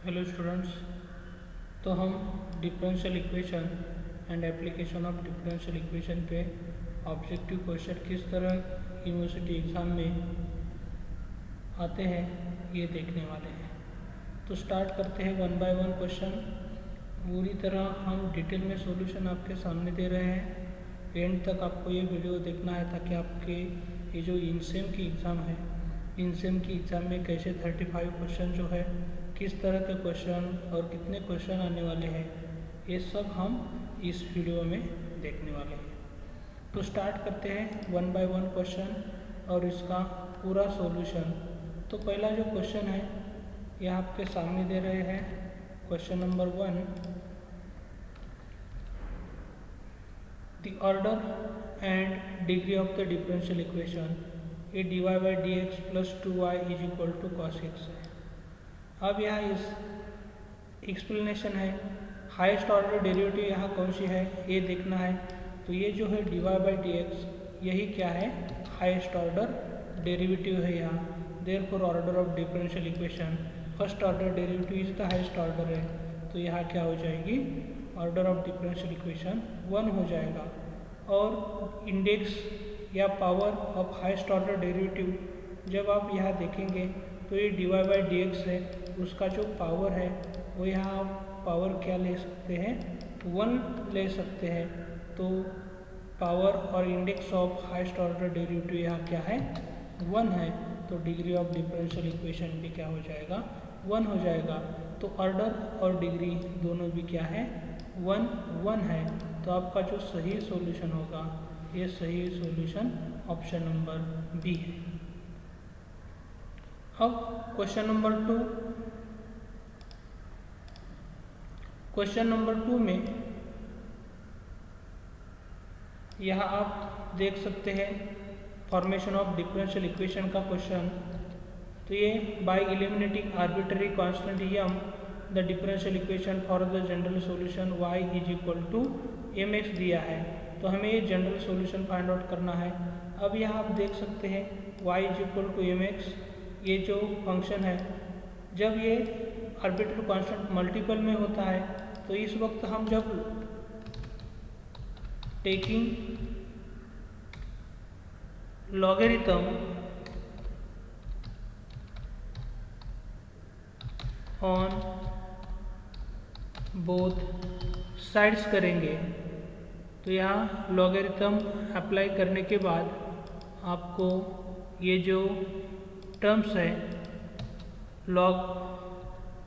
Hello students. तो हम differential equation and application of differential equation पे ऑब्जेक्टिव क्वेश्चन किस तरह यूनिवर्सिटी एग्ज़ाम में आते हैं ये देखने वाले हैं। तो स्टार्ट करते हैं वन बाय वन क्वेश्चन। पूरी तरह हम डिटेल में सॉल्यूशन आपके सामने दे रहे हैं। एंड तक आपको ये वीडियो देखना है ताकि आपके ये जो इनसेम की एग्ज़ाम है, इनसेम की एग्ज़ाम में कैसे 35 क्वेश्चन जो है, किस तरह के क्वेश्चन और कितने क्वेश्चन आने वाले हैं, ये सब हम इस वीडियो में देखने वाले हैं। तो स्टार्ट करते हैं वन बाय वन क्वेश्चन और इसका पूरा सॉल्यूशन। तो पहला जो क्वेश्चन है यह आपके सामने दे रहे हैं। Question number 1, the order and degree of the differential equation a dy by dx plus 2y is equal to cos x है। अब यहाँ इस एक्सप्लेनेशन है, हाईएस्ट ऑर्डर डेरिवेटिव यहाँ कौन सी है ये देखना है। तो ये जो है dy by dx यही क्या है, हाईएस्ट ऑर्डर डेरिवेटिव है यहाँ। Therefore order of differential equation first order derivative is the highest order है, तो यहाँ क्या हो जाएगी, ऑर्डर ऑफ डिफरेंशियल इक्वेशन 1 हो जाएगा। और इंडेक्स या power of highest order derivative जब आप यहाँ देखेंगे तो ये dy बाई dx है, उसका जो पावर है वो यहाँ आप पावर क्या ले सकते हैं, 1 ले सकते हैं। तो पावर और index of highest order derivative यहाँ क्या है, 1 है। तो डिग्री ऑफ डिफरेंशियल इक्वेशन भी क्या हो जाएगा, 1 हो जाएगा। तो ऑर्डर और डिग्री दोनों भी क्या है, 1 है। तो आपका जो सही सॉल्यूशन होगा, ये सही सॉल्यूशन ऑप्शन नंबर बी है। अब क्वेश्चन नंबर 2, क्वेश्चन नंबर 2 में यहाँ आप देख सकते हैं फॉर्मेशन ऑफ डिफरेंशियल इक्वेशन का क्वेश्चन। तो ये by eliminating arbitrary constant m the differential equation for the general solution y is equal to mx दिया है। तो हमें ये जनरल सॉल्यूशन फाइंड आउट करना है। अब यहाँ आप देख सकते हैं y is equal to mx, ये जो फंक्शन है जब ये आर्बिट्ररी कांस्टेंट मल्टीपल में होता है तो इस वक्त हम जब taking logarithm on both sides करेंगे, तो यहाँ लॉगरिथम अप्लाई करने के बाद आपको ये जो टर्म्स है लॉग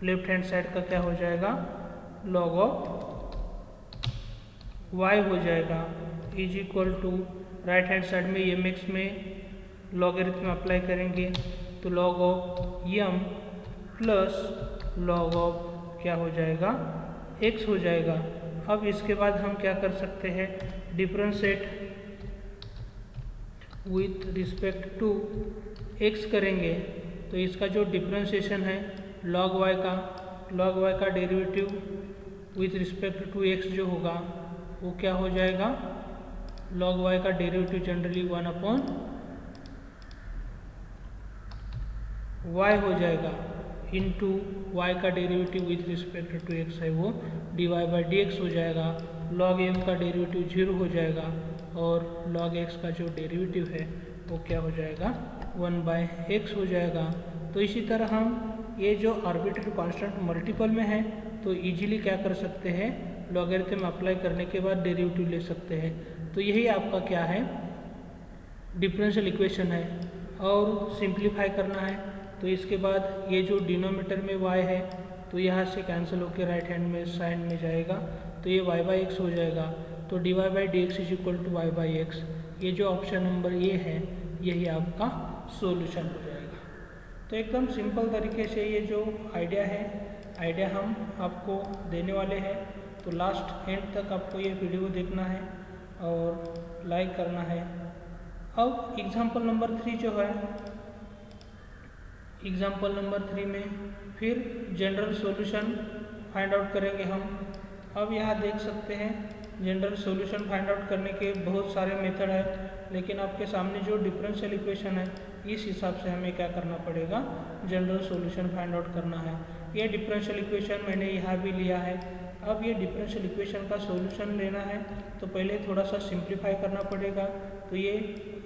लेफ्ट हैंड साइड का क्या हो जाएगा, लॉग ऑफ y हो जाएगा is equal to right hand side में mx में लॉगरिथम अप्लाई करेंगे तो log of m plus log of क्या हो जाएगा, x हो जाएगा। अब इसके बाद हम क्या कर सकते हैं, differentiate with respect to x करेंगे। तो इसका जो डिफरेंशिएशन है log y का derivative with respect to x जो होगा वो क्या हो जाएगा, log y का डेरिवेटिव जनरली 1/y हो जाएगा इनटू y का derivative with respect to x है वो dy बाई dx हो जाएगा। log m का डेरिवेटिव 0 हो जाएगा और log x का जो डेरिवेटिव है वो क्या हो जाएगा, 1/x हो जाएगा। तो इसी तरह हम ये जो आर्बिट्ररी कांस्टेंट मल्टीपल में है तो इजीली क्या कर सकते हैं, लॉगरिथम अप्लाई करने के बाद डेरिवेटिव ले सकते हैं। तो यही आपका क्या है, डिफरेंशियल इक्वेशन है। और सिंप्लीफाई करना है तो इसके बाद ये जो डिनोमिनेटर में y है तो यहाँ से कैंसिल होकर राइट हैंड में साइड में जाएगा तो ये y बाई x हो जाएगा। तो dy by dx is equal to y by x, ये जो ऑप्शन नंबर ये है यही आपका सॉल्यूशन हो जाएगा। तो एकदम सिंपल तरीके से ये जो आइडिया हम आपको देने वाले हैं। तो लास्ट एंड तक आपको ये वीडियो देखना है और लाइक करना है। अब एग्जाम्पल नंबर 3 जो है, एग्जाम्पल नंबर 3 में फिर जनरल सॉल्यूशन फाइंड आउट करेंगे हम। अब यहाँ देख सकते हैं जनरल सॉल्यूशन फाइंड आउट करने के बहुत सारे मेथड है, लेकिन आपके सामने जो डिफरेंशियल इक्वेशन है इस हिसाब से हमें क्या करना पड़ेगा, जनरल सॉल्यूशन फाइंड आउट करना है। ये डिफरेंशियल इक्वेशन मैंने यहाँ भी लिया है। अब ये डिफरेंशियल इक्वेशन का सॉल्यूशन लेना है तो पहले थोड़ा सा सिंप्लीफाई करना पड़ेगा। तो ये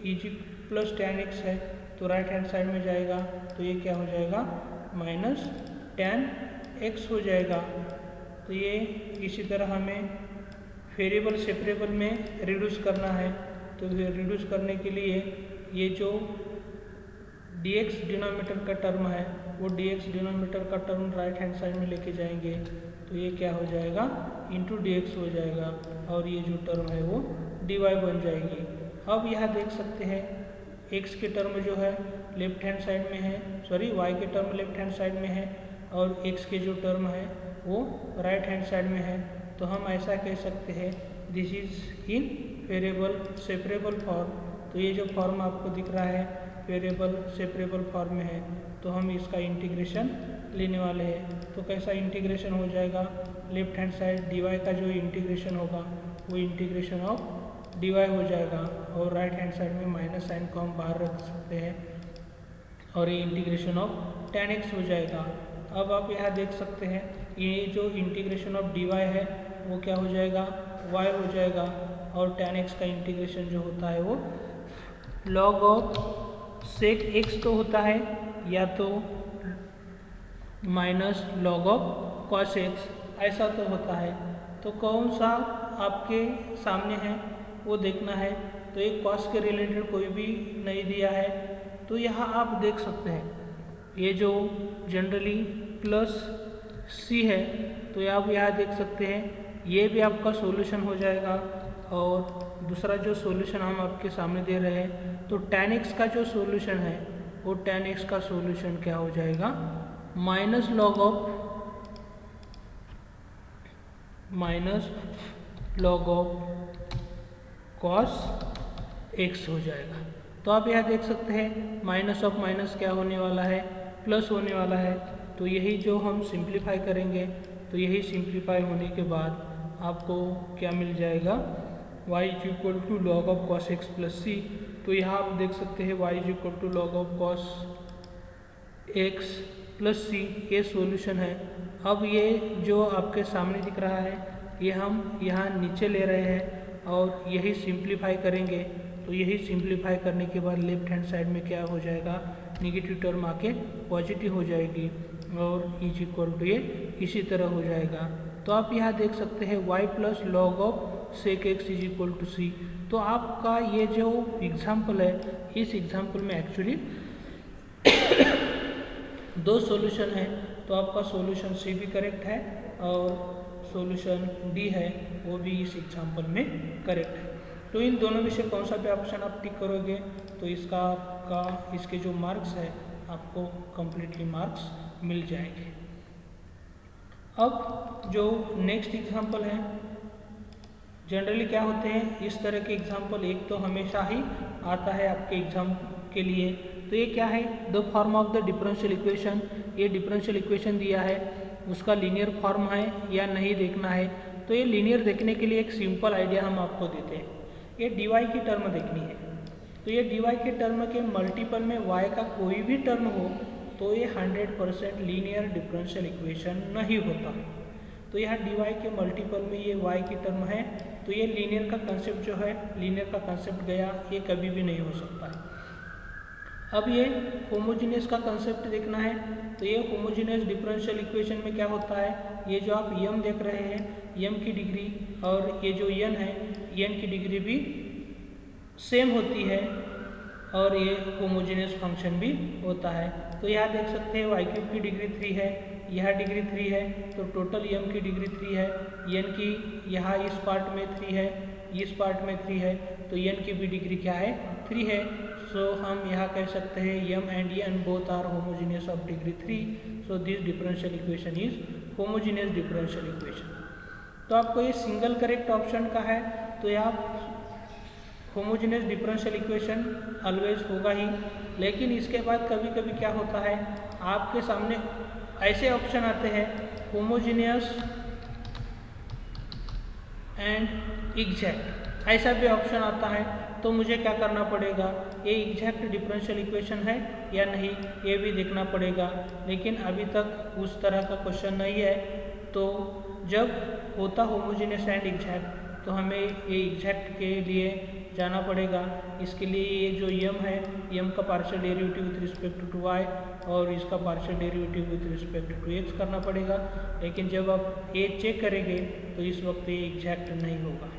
eg प्लस tan x है तो राइट हैंड साइड में जाएगा तो ये क्या हो जाएगा माइनस tan x हो जाएगा। तो ये इसी तरह हमें वेरिएबल सेपरेबल में रिड्यूस करना है। तो रिड्यूस करने के लिए ये जो dx डिनोमिनेटर का टर्म है वो dx डिनोमिनेटर का टर्म राइट हैंड साइड में लेके जाएंगे तो ये क्या हो जाएगा इंटू dx हो जाएगा और ये जो टर्म है वो dy बन जाएगी। अब यहाँ देख सकते हैं x के टर्म जो है लेफ्ट हैंड साइड में है, सॉरी y के टर्म लेफ्ट हैंड साइड में है और x के जो टर्म है वो राइट हैंड साइड में है। तो हम ऐसा कह सकते हैं this is in variable separable form. तो ये जो फॉर्म आपको दिख रहा है वेरिएबल सेपरेबल फॉर्म में है तो हम इसका इंटीग्रेशन लेने वाले हैं। तो कैसा इंटीग्रेशन हो जाएगा, लेफ्ट हैंड साइड dy का जो इंटीग्रेशन होगा वो इंटीग्रेशन ऑफ dy हो जाएगा और राइट हैंड साइड में माइनस साइन को हम बाहर रख सकते हैं और ये इंटीग्रेशन ऑफ tan x हो जाएगा। अब आप यहाँ देख सकते हैं ये जो इंटीग्रेशन ऑफ dy है वो क्या हो जाएगा y हो जाएगा और tan x का इंटीग्रेशन जो होता है वो log ऑफ sec x तो होता है या तो minus log of cos x ऐसा तो होता है। तो कौन सा आपके सामने है वो देखना है। तो एक cos के रिलेटेड कोई भी नहीं दिया है तो यहाँ आप देख सकते हैं ये जो जनरली प्लस c है तो आप यहाँ देख सकते हैं ये भी आपका सॉल्यूशन हो जाएगा। और दूसरा जो सॉल्यूशन हम आपके सामने दे रहे हैं तो tan x का जो सॉल्यूशन है वो tan x का सॉल्यूशन क्या हो जाएगा minus log of cos x हो जाएगा। तो आप यहाँ देख सकते हैं माइनस ऑफ माइनस क्या होने वाला है प्लस होने वाला है। तो यही जो हम सिंप्लीफाई करेंगे तो यही सिंप्लीफाई होने के बाद आपको क्या मिल जाएगा y is equal to log of cos x plus c। तो यहाँ आप देख सकते हैं y is equal to log of cos x plus c ये सॉल्यूशन है। अब ये जो आपके सामने दिख रहा है ये हम यहाँ नीचे ले रहे हैं और यही सिंप्लीफाई करेंगे। तो यही सिंप्लीफाई करने के बाद लेफ्ट हैंड साइड में क्या हो जाएगा निगेटिव टर्म आके पॉजिटिव हो जाएगी और इज इक्वल टू ये इसी तरह हो जाएगा। तो आप यहाँ देख सकते हैं y plus log of sec X is equal to C. तो आपका ये जो एग्जाम्पल है इस एग्जाम्पल में एक्चुअली दो सॉल्यूशन है। तो आपका सॉल्यूशन सी भी करेक्ट है और सॉल्यूशन डी है वो भी इस एग्जाम्पल में करेक्ट है। तो इन दोनों में से कौन सा भी ऑप्शन आप टिक करोगे तो इसका आपका इसके जो मार्क्स है आपको कंप्लीटली मार्क्स मिल जाएंगे। अब जो नेक्स्ट एग्जाम्पल है जनरली क्या होते हैं इस तरह के एग्जाम्पल एक तो हमेशा ही आता है आपके एग्जाम के लिए। तो ये क्या है the form of the differential equation. ये डिफरेंशियल इक्वेशन दिया है उसका लीनियर फॉर्म है या नहीं देखना है। तो ये लीनियर देखने के लिए एक सिंपल आइडिया हम आपको देते हैं। ये dy की टर्म देखनी है तो ये dy के टर्म के मल्टीपल में y का कोई भी टर्म हो तो ये 100% लीनियर डिफरेंशियल इक्वेशन नहीं होता। तो यहाँ dy के मल्टीपल में ये y की टर्म है तो ये लीनियर का कंसेप्ट जो है लीनियर का कंसेप्ट गया ये कभी भी नहीं हो सकता है। अब ये होमोजीनियस का कंसेप्ट देखना है तो ये होमोजीनियस डिफरेंशियल इक्वेशन में क्या होता है ये जो आप m देख रहे हैं m की डिग्री और ये जो n है n की डिग्री भी सेम होती है और ये होमोजीनियस फंक्शन भी होता है। तो यहाँ देख सकते हैं y क्यूब की डिग्री 3 है यह डिग्री 3 है तो टोटल m की डिग्री 3 है n की यहाँ इस पार्ट में 3 है इस पार्ट में 3 है तो n की भी डिग्री क्या है 3 है। सो हम यहाँ कह सकते हैं m and n both are homogeneous of degree 3। So this differential equation is homogeneous differential equation. तो आपको ये सिंगल करेक्ट ऑप्शन का है तो यहाँ होमोजीनियस डिफरेंशियल इक्वेशन ऑलवेज होगा ही। लेकिन इसके बाद कभी कभी क्या होता है आपके सामने ऐसे ऑप्शन आते हैं होमोजीनियस एंड एग्जैक्ट। ऐसा भी ऑप्शन आता है तो मुझे क्या करना पड़ेगा, ये एग्जैक्ट डिफरेंशियल इक्वेशन है या नहीं ये भी देखना पड़ेगा। लेकिन अभी तक उस तरह का क्वेश्चन नहीं है, तो जब होता होमोजेनियस एंड एग्जैक्ट तो हमें ये एग्जैक्ट के लिए जाना पड़ेगा। इसके लिए ये जो यम है, यम का partial derivative with respect to y और इसका partial derivative with respect to x करना पड़ेगा। लेकिन जब आप ये चेक करेंगे तो इस वक्त ये एग्जैक्ट नहीं होगा।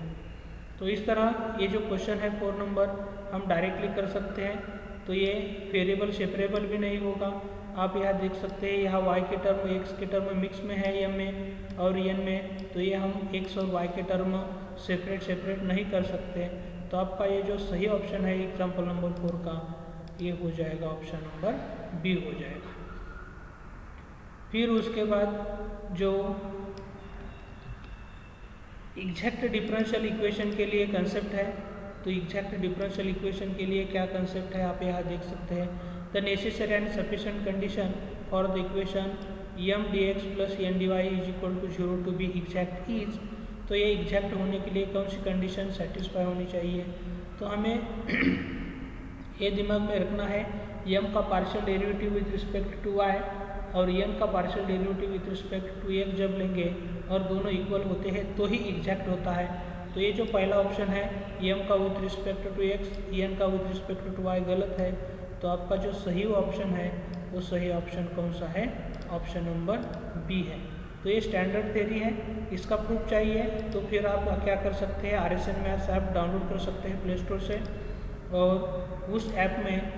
तो इस तरह ये जो क्वेश्चन है 4 नंबर हम डायरेक्टली कर सकते हैं। तो ये वेरिएबल सेपरेबल भी नहीं होगा। आप यहाँ देख सकते हैं, यहाँ y के टर्म x के टर्म मिक्स में है m में और n में, तो ये हम x और y के टर्म सेपरेट नहीं कर सकते। तो आपका ये जो सही ऑप्शन है एग्जाम्पल नंबर 4 का, ये हो जाएगा ऑप्शन नंबर बी हो जाएगा। फिर उसके बाद जो एग्जैक्ट डिफरेंशियल इक्वेशन के लिए कंसेप्ट है, तो एग्जैक्ट डिफरेंशियल इक्वेशन के लिए क्या कंसेप्ट है आप यहाँ देख सकते हैं। The necessary and sufficient condition for the equation m dx plus n dy is equal to 0 to be exact is. तो ये एग्जैक्ट होने के लिए कौन सी कंडीशन सेटिस्फाई होनी चाहिए, तो हमें ये दिमाग में रखना है m का partial derivative with respect to y और n का partial derivative with respect to x जब लेंगे और दोनों इक्वल होते हैं तो ही एग्जैक्ट होता है। तो ये जो पहला ऑप्शन है m का with respect to x, n का विथ रिस्पेक्ट टू y गलत है। तो आपका जो सही ऑप्शन है वो सही ऑप्शन कौन सा है, ऑप्शन नंबर बी है। तो ये स्टैंडर्ड थ्योरी है, इसका प्रूफ चाहिए तो फिर आप क्या कर सकते हैं, RSN मैथ्स ऐप डाउनलोड कर सकते हैं प्ले स्टोर से, और उस ऐप में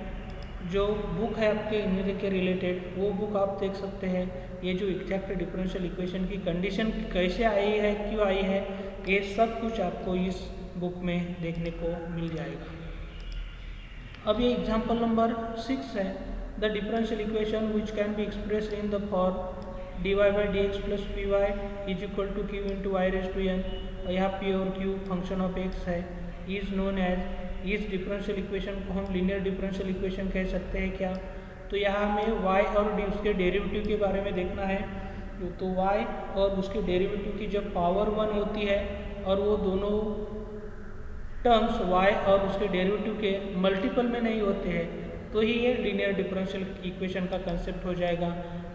जो बुक है आपके इंजीनियरिंग के रिलेटेड वो बुक आप देख सकते हैं। ये जो एग्जैक्ट डिफरेंशियल इक्वेशन की कंडीशन कैसे आई है, क्यों आई है, ये सब कुछ आपको इस बुक में देखने को मिल जाएगा। अब ये एग्जाम्पल नंबर 6 है। The differential equation which can be express in the form dy by d x plus p y is equal to q into y raise to n, और यहाँ पी और क्यू फंक्शन ऑफ एक्स है, is known as, इस differential equation को हम linear differential equation कह सकते हैं क्या। तो यहाँ हमें y और उसके डेरिवेटिव के बारे में देखना है। तो y और उसके डेरिवेटिव की जब पावर 1 होती है और वो दोनों टर्म्स y और उसके डेरिवेटिव के मल्टीपल में नहीं होते हैं तो ही ये लीनियर डिफरेंशियल इक्वेशन का कंसेप्ट हो जाएगा।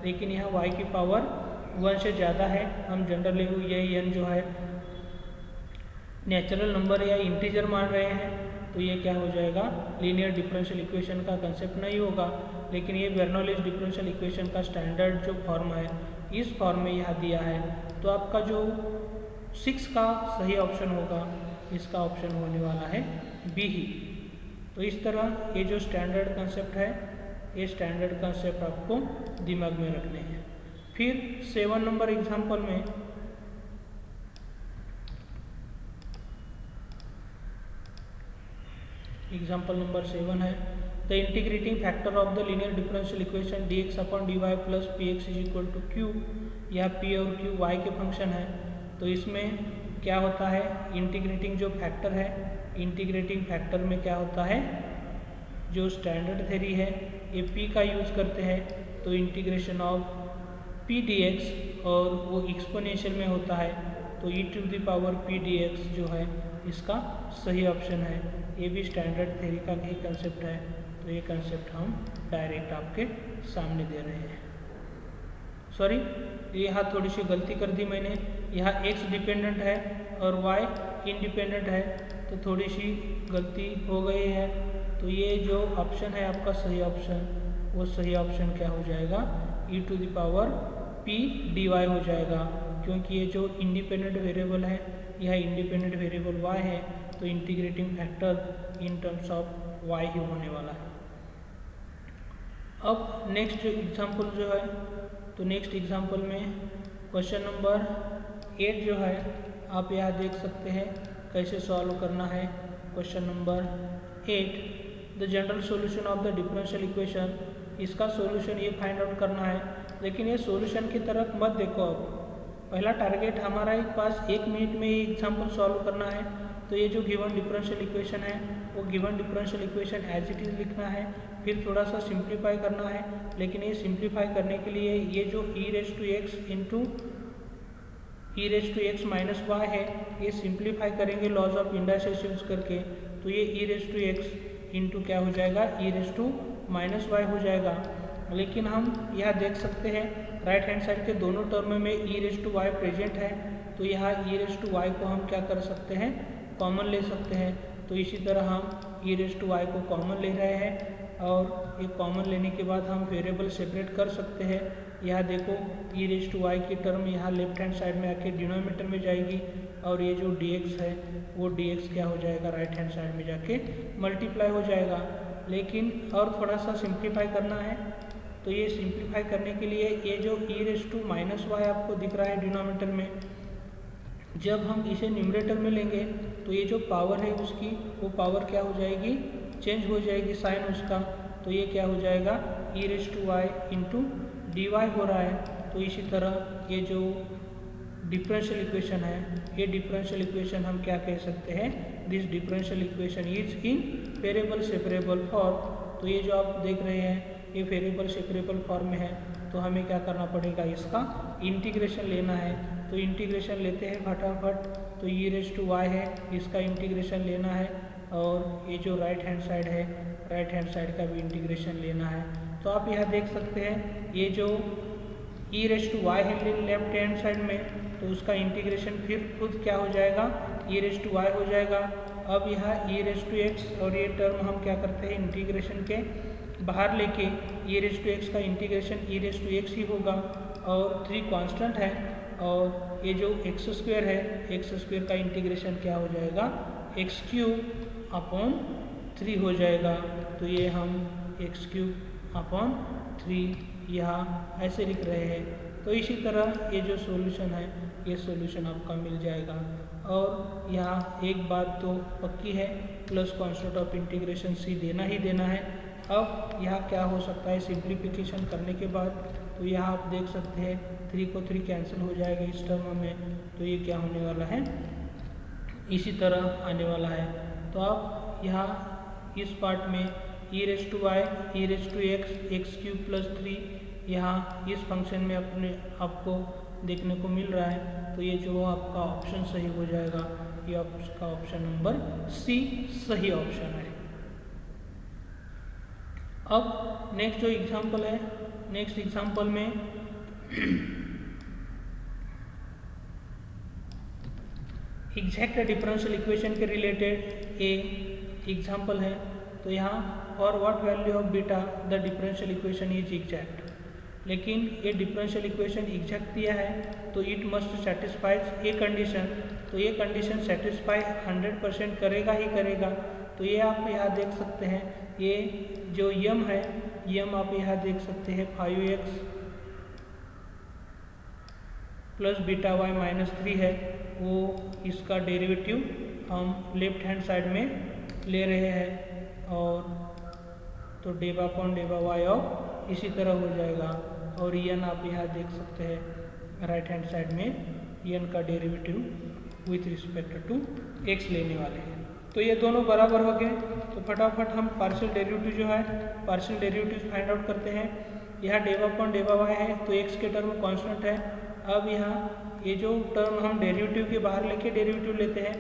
लेकिन यहाँ y की पावर 1 से ज़्यादा है, हम जनरली ये n जो है नेचुरल नंबर या इंटीजर मान रहे हैं, तो ये क्या हो जाएगा, लीनियर डिफरेंशियल इक्वेशन का कंसेप्ट नहीं होगा। लेकिन ये बर्नौलीज डिफरेंशियल इक्वेशन का स्टैंडर्ड जो फॉर्म है इस फॉर्म में यहाँ दिया है। तो आपका जो 6 का सही ऑप्शन होगा, इसका ऑप्शन होने वाला है बी ही। तो इस तरह ये जो स्टैंडर्ड कंसेप्ट है, ये स्टैंडर्ड कंसेप्ट आपको दिमाग में रखने हैं। फिर 7 नंबर एग्जाम्पल में एग्जाम्पल नंबर 7 है, the integrating factor of the linear differential equation dx upon dy plus p x is equal to q. यह p और q y के फंक्शन है। तो इसमें क्या होता है, इंटीग्रेटिंग जो फैक्टर है, इंटीग्रेटिंग फैक्टर में क्या होता है, जो स्टैंडर्ड थ्योरी है ये p का यूज़ करते हैं। तो इंटीग्रेशन ऑफ p dx और वो एक्सपोनेंशियल में होता है, तो e to the power p dx जो है इसका सही ऑप्शन है। ये भी स्टैंडर्ड थ्योरी का ही कंसेप्ट है। तो ये कंसेप्ट हम डायरेक्ट आपके सामने दे रहे हैं। सॉरी, यहाँ थोड़ी सी गलती कर दी मैंने, यहाँ x डिपेंडेंट है और y इंडिपेंडेंट है, तो थोड़ी सी गलती हो गई है। तो ये जो ऑप्शन है आपका सही ऑप्शन, वो सही ऑप्शन क्या हो जाएगा, e to the power p dy हो जाएगा, क्योंकि ये जो इंडिपेंडेंट वेरिएबल है यह इंडिपेंडेंट वेरिएबल y है, तो integrating factor in terms of y ही होने वाला है। अब नेक्स्ट एग्जांपल जो है, तो नेक्स्ट एग्जांपल में क्वेश्चन नंबर 8 जो है आप यहाँ देख सकते हैं कैसे सॉल्व करना है। Question number 8, the general solution of the differential equation, इसका सॉल्यूशन ये फाइंड आउट करना है। लेकिन ये सॉल्यूशन की तरफ मत देखो, अब पहला टारगेट हमारा एक पास 1 मिनट में ये एग्जाम्पल सॉल्व करना है। तो ये जो गिवन डिफरेंशियल इक्वेशन है वो given differential equation as it is लिखना है, फिर थोड़ा सा सिंप्लीफाई करना है। लेकिन ये सिंप्लीफाई करने के लिए ये जो e raise to x into e raise to x minus y है, ये सिंप्लीफाई करेंगे लॉज ऑफ इंडाइसेस यूज करके, तो ये ई रेज टू एक्स इंटू क्या हो जाएगा, E raise to minus Y हो जाएगा। लेकिन हम यहाँ देख सकते हैं राइट हैंड साइड के दोनों टर्म में E raise to Y present है, तो यहाँ ई रेज टू वाई को हम क्या कर सकते हैं, कॉमन ले सकते हैं। तो इसी तरह हम ई रेज टू वाई को कॉमन ले रहे हैं, और ये कॉमन लेने के बाद हम वेरिएबल सेपरेट कर सकते हैं। यहाँ देखो ई रेज टू वाई की टर्म यहाँ लेफ्ट हैंड साइड में आके डिनोमिनेटर में जाएगी, और ये जो डी एक्स है वो डी एक्स क्या हो जाएगा, राइट हैंड साइड में जाके मल्टीप्लाई हो जाएगा। लेकिन और थोड़ा सा सिंप्लीफाई करना है, तो ये सिंप्लीफाई करने के लिए ये जो ई रेज टू माइनस वाई आपको दिख रहा है डिनोमिनेटर में, जब हम इसे न्यूमरेटर में लेंगे तो ये जो पावर है उसकी वो पावर क्या हो जाएगी, चेंज हो जाएगी साइन उसका, तो ये क्या हो जाएगा, E raise to Y into D Y हो रहा है। तो इसी तरह ये जो डिफरेंशियल इक्वेशन है, ये डिफरेंशियल इक्वेशन हम क्या कह सकते हैं, this differential equation is in variable separable form. तो ये जो आप देख रहे हैं ये वेरिएबल सेपरेबल फॉर्म में है, तो हमें क्या करना पड़ेगा, इसका इंटीग्रेशन लेना है। तो इंटीग्रेशन लेते हैं फटाफट, तो ई रेज टू वाई है, इसका इंटीग्रेशन लेना है, और ये जो राइट हैंड साइड है, राइट हैंड साइड का भी इंटीग्रेशन लेना है। तो आप यहाँ देख सकते हैं ये जो ई रेज टू वाई है लेफ्ट हैंड साइड में, तो उसका इंटीग्रेशन फिर खुद क्या हो जाएगा, ई रेज टू वाई हो जाएगा। अब यहाँ ई रेज टू एक्स और ये टर्म हम क्या करते हैं, इंटीग्रेशन के बाहर लेके ई रेज टू एक्स का integration E raise to X ही होगा, और 3 कांस्टेंट है, और ये जो एक्स स्क्वायर है, एक्स स्क्वायर का इंटीग्रेशन क्या हो जाएगा, एक्स क्यूब अपॉन 3 हो जाएगा। तो ये हम एक्स क्यूब अपॉन 3 यहाँ ऐसे लिख रहे हैं। तो इसी तरह ये जो सॉल्यूशन है, ये सॉल्यूशन आपका मिल जाएगा। और यहाँ एक बात तो पक्की है, प्लस कांस्टेंट ऑफ इंटीग्रेशन सी देना ही देना है। अब यहाँ क्या हो सकता है, सिंप्लीफिकेशन करने के बाद, तो यहाँ आप देख सकते हैं 3 को 3 कैंसिल हो जाएगा इस टर्म में, तो ये क्या होने वाला है, इसी तरह आने वाला है। तो आप यहाँ इस पार्ट में E raise to Y, E raise to X, X cube plus 3 यहाँ इस फंक्शन में अपने आपको देखने को मिल रहा है। तो ये जो आपका ऑप्शन सही हो जाएगा, ये आपका ऑप्शन नंबर सी सही ऑप्शन है। अब नेक्स्ट जो एग्जांपल है, नेक्स्ट एग्जांपल में एग्जैक्ट डिफरेंशियल इक्वेशन के रिलेटेड ए एग्जांपल है। तो यहाँ for what value of beta the differential equation is exact, लेकिन ये डिफरेंशियल इक्वेशन एग्जैक्ट दिया है तो it must satisfies a condition. तो ये कंडीशन सेटिस्फाई 100% करेगा ही करेगा। तो ये आप यहाँ देख सकते हैं, ये जो यम है, यम आप यहाँ देख सकते हैं 5x plus beta Y minus 3 है, वो इसका डेरिवेटिव हम लेफ्ट हैंड साइड में ले रहे हैं, और तो डेवा अपॉन डेवा वाई ऑफ इसी तरह हो जाएगा। और यन आप यहाँ देख सकते हैं राइट हैंड साइड में यन का derivative with respect to x लेने वाले हैं। तो ये दोनों बराबर हो गए, तो फटाफट हम पार्शियल डेरिवेटिव जो है, पार्शियल डेरिवेटिव फाइंड आउट करते हैं। यहाँ डेवा अपॉन डेवा वाई है, तो एक्स के टर्म कांस्टेंट है। अब यहाँ ये जो टर्म हम डेरिवेटिव के बाहर लेके डेरिवेटिव लेते हैं,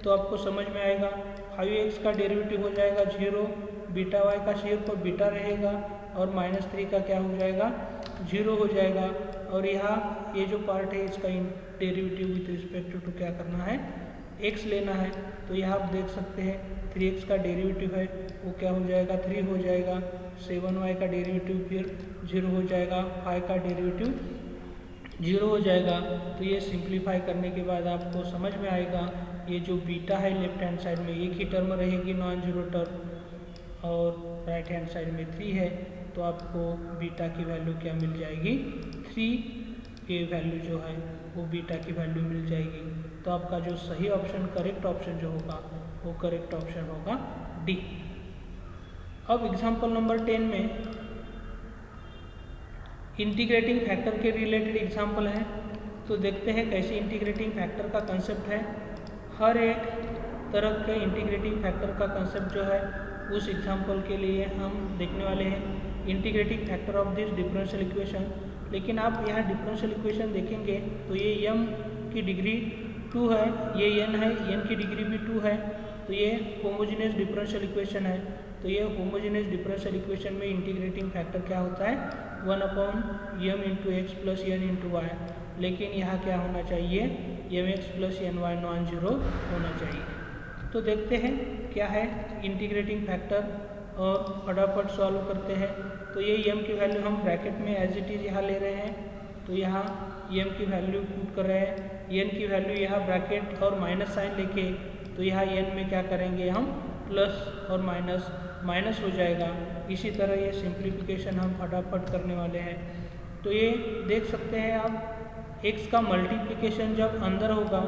तो आपको समझ में आएगा 5x का डेरिवेटिव हो जाएगा 0, बीटा वाई का शेयर पर बीटा रहेगा, और माइनस 3 का क्या हो जाएगा, 0 हो जाएगा। और यहाँ ये जो पार्ट है इसका डेरिवेटिव विथ रिस्पेक्ट टू क्या करना है, x लेना है। तो यहाँ आप देख सकते हैं 3x का डेरिवेटिव है वो क्या हो जाएगा, 3 हो जाएगा। 7y का डेरिवेटिव फिर 0 हो जाएगा, 5 का डेरिवेटिव 0 हो जाएगा। तो ये सिंप्लीफाई करने के बाद आपको समझ में आएगा, ये जो बीटा है लेफ्ट हैंड साइड में एक ही टर्म रहेगी नॉन जीरो टर्म, और राइट हैंड साइड में 3 है, तो आपको बीटा की वैल्यू क्या मिल जाएगी, 3 ये वैल्यू जो है वो बीटा की वैल्यू मिल जाएगी। तो आपका जो सही ऑप्शन, करेक्ट ऑप्शन जो होगा वो करेक्ट ऑप्शन होगा डी। अब एग्जाम्पल नंबर 10 में इंटीग्रेटिंग फैक्टर के रिलेटेड एग्जाम्पल है। तो देखते हैं कैसे इंटीग्रेटिंग फैक्टर का कंसेप्ट है। हर एक तरह के इंटीग्रेटिंग फैक्टर का कंसेप्ट जो है उस एग्जाम्पल के लिए हम देखने वाले हैं integrating factor of this differential equation. लेकिन आप यहाँ डिफरेंशियल इक्वेशन देखेंगे तो ये यम की डिग्री 2 है, ये n है, n की डिग्री भी 2 है, तो ये होमोजेनियस डिफरेंशियल इक्वेशन है। तो ये होमोजेनियस डिफरेंशियल इक्वेशन में इंटीग्रेटिंग फैक्टर क्या होता है 1/m into x plus n into y, लेकिन यहाँ क्या होना चाहिए mx plus ny non zero होना चाहिए। तो देखते हैं क्या है इंटीग्रेटिंग फैक्टर और फटाफट सॉल्व करते हैं। तो ये m की वैल्यू हम ब्रैकेट में एज इट इज़ यहाँ ले रहे हैं, तो यहाँ m की वैल्यू पुट कर रहे हैं, n की वैल्यू यहाँ ब्रैकेट और माइनस साइन लेके, तो यहाँ n में क्या करेंगे हम प्लस और माइनस हो जाएगा। इसी तरह ये सिंप्लीफिकेशन हम फटाफट करने वाले हैं। तो ये देख सकते हैं आप x का मल्टीप्लिकेशन जब अंदर होगा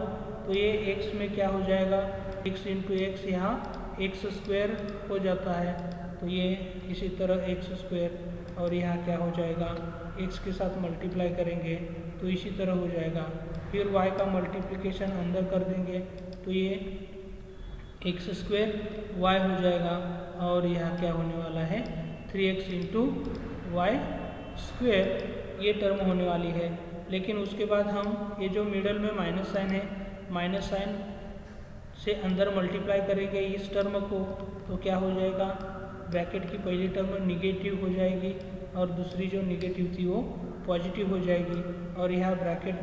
तो ये x में क्या हो जाएगा x इंटू एक्स, यहाँ एक्स स्क्वेयर हो जाता है, तो ये इसी तरह एक्स स्क्वेयर, और यहाँ क्या हो जाएगा x के साथ मल्टीप्लाई करेंगे तो इसी तरह हो जाएगा। फिर y का मल्टीप्लिकेशन अंदर कर देंगे तो ये एक्स स्क्वेयर वाई हो जाएगा, और यहाँ क्या होने वाला है 3x इंटू वाई स्क्वेयर, ये टर्म होने वाली है। लेकिन उसके बाद हम ये जो मिडल में माइनस साइन है, माइनस साइन से अंदर मल्टीप्लाई करेंगे इस टर्म को, तो क्या हो जाएगा ब्रैकेट की पहली टर्म निगेटिव हो जाएगी और दूसरी जो निगेटिव थी वो पॉजिटिव हो जाएगी, और यहाँ ब्रैकेट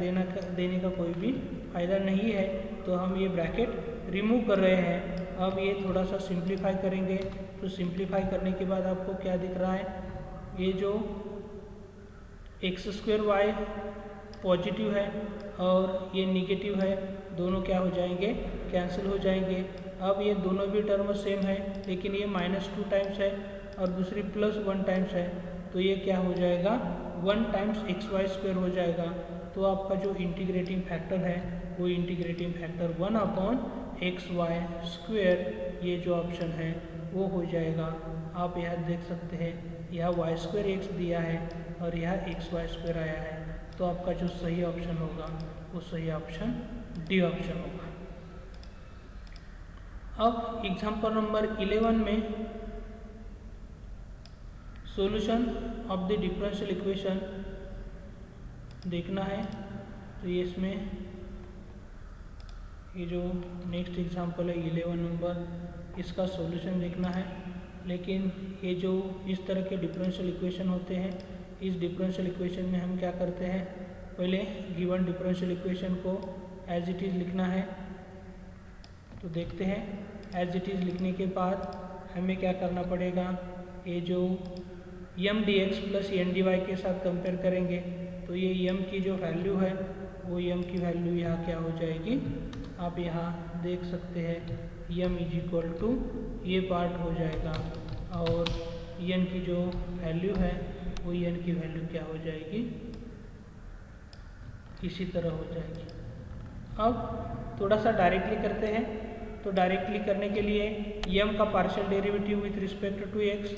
देने का कोई भी फ़ायदा नहीं है, तो हम ये ब्रैकेट रिमूव कर रहे हैं। अब ये थोड़ा सा सिंप्लीफाई करेंगे, तो सिंप्लीफाई करने के बाद आपको क्या दिख रहा है, ये जो एक्स स्क्वेयर वाई पॉजिटिव है और ये निगेटिव है, दोनों क्या हो जाएंगे कैंसिल हो जाएंगे। अब ये दोनों भी टर्म सेम है, लेकिन ये -2 टाइम्स है और दूसरी +1 टाइम्स है, तो ये क्या हो जाएगा 1 टाइम्स एक्स वाई स्क्वेयर हो जाएगा। तो आपका जो इंटीग्रेटिंग फैक्टर है वो इंटीग्रेटिंग फैक्टर 1/xy स्क्वेयर, ये जो ऑप्शन है वो हो जाएगा। आप यहाँ देख सकते हैं यह वाई स्क्वेयर एक्स दिया है और यह एक्स वाई स्क्वेयर आया है, तो आपका जो सही ऑप्शन होगा वो सही ऑप्शन डी ऑप्शन होगा। अब एग्जाम्पल नंबर 11 में solution of the differential equation देखना है, तो ये इसमें ये जो नेक्स्ट एग्जाम्पल है 11 नंबर, इसका सॉल्यूशन देखना है। लेकिन ये जो इस तरह के डिफरेंशियल इक्वेशन होते हैं, इस डिफरेंशियल इक्वेशन में हम क्या करते हैं, पहले गिवन डिफरेंशियल इक्वेशन को एज इट इज़ लिखना है। तो देखते हैं एज इट इज़ लिखने के बाद हमें क्या करना पड़ेगा, ये जो m dx plus n dy के साथ कंपेयर करेंगे, तो ये m की जो वैल्यू है वो m की वैल्यू यहाँ क्या हो जाएगी, आप यहाँ देख सकते हैं m इज इक्वल टू ये पार्ट हो जाएगा, और n की जो वैल्यू है वो n की वैल्यू क्या हो जाएगी, इसी तरह हो जाएगी। अब थोड़ा सा डायरेक्टली करते हैं, तो डायरेक्टली करने के लिए m का partial derivative with respect to x,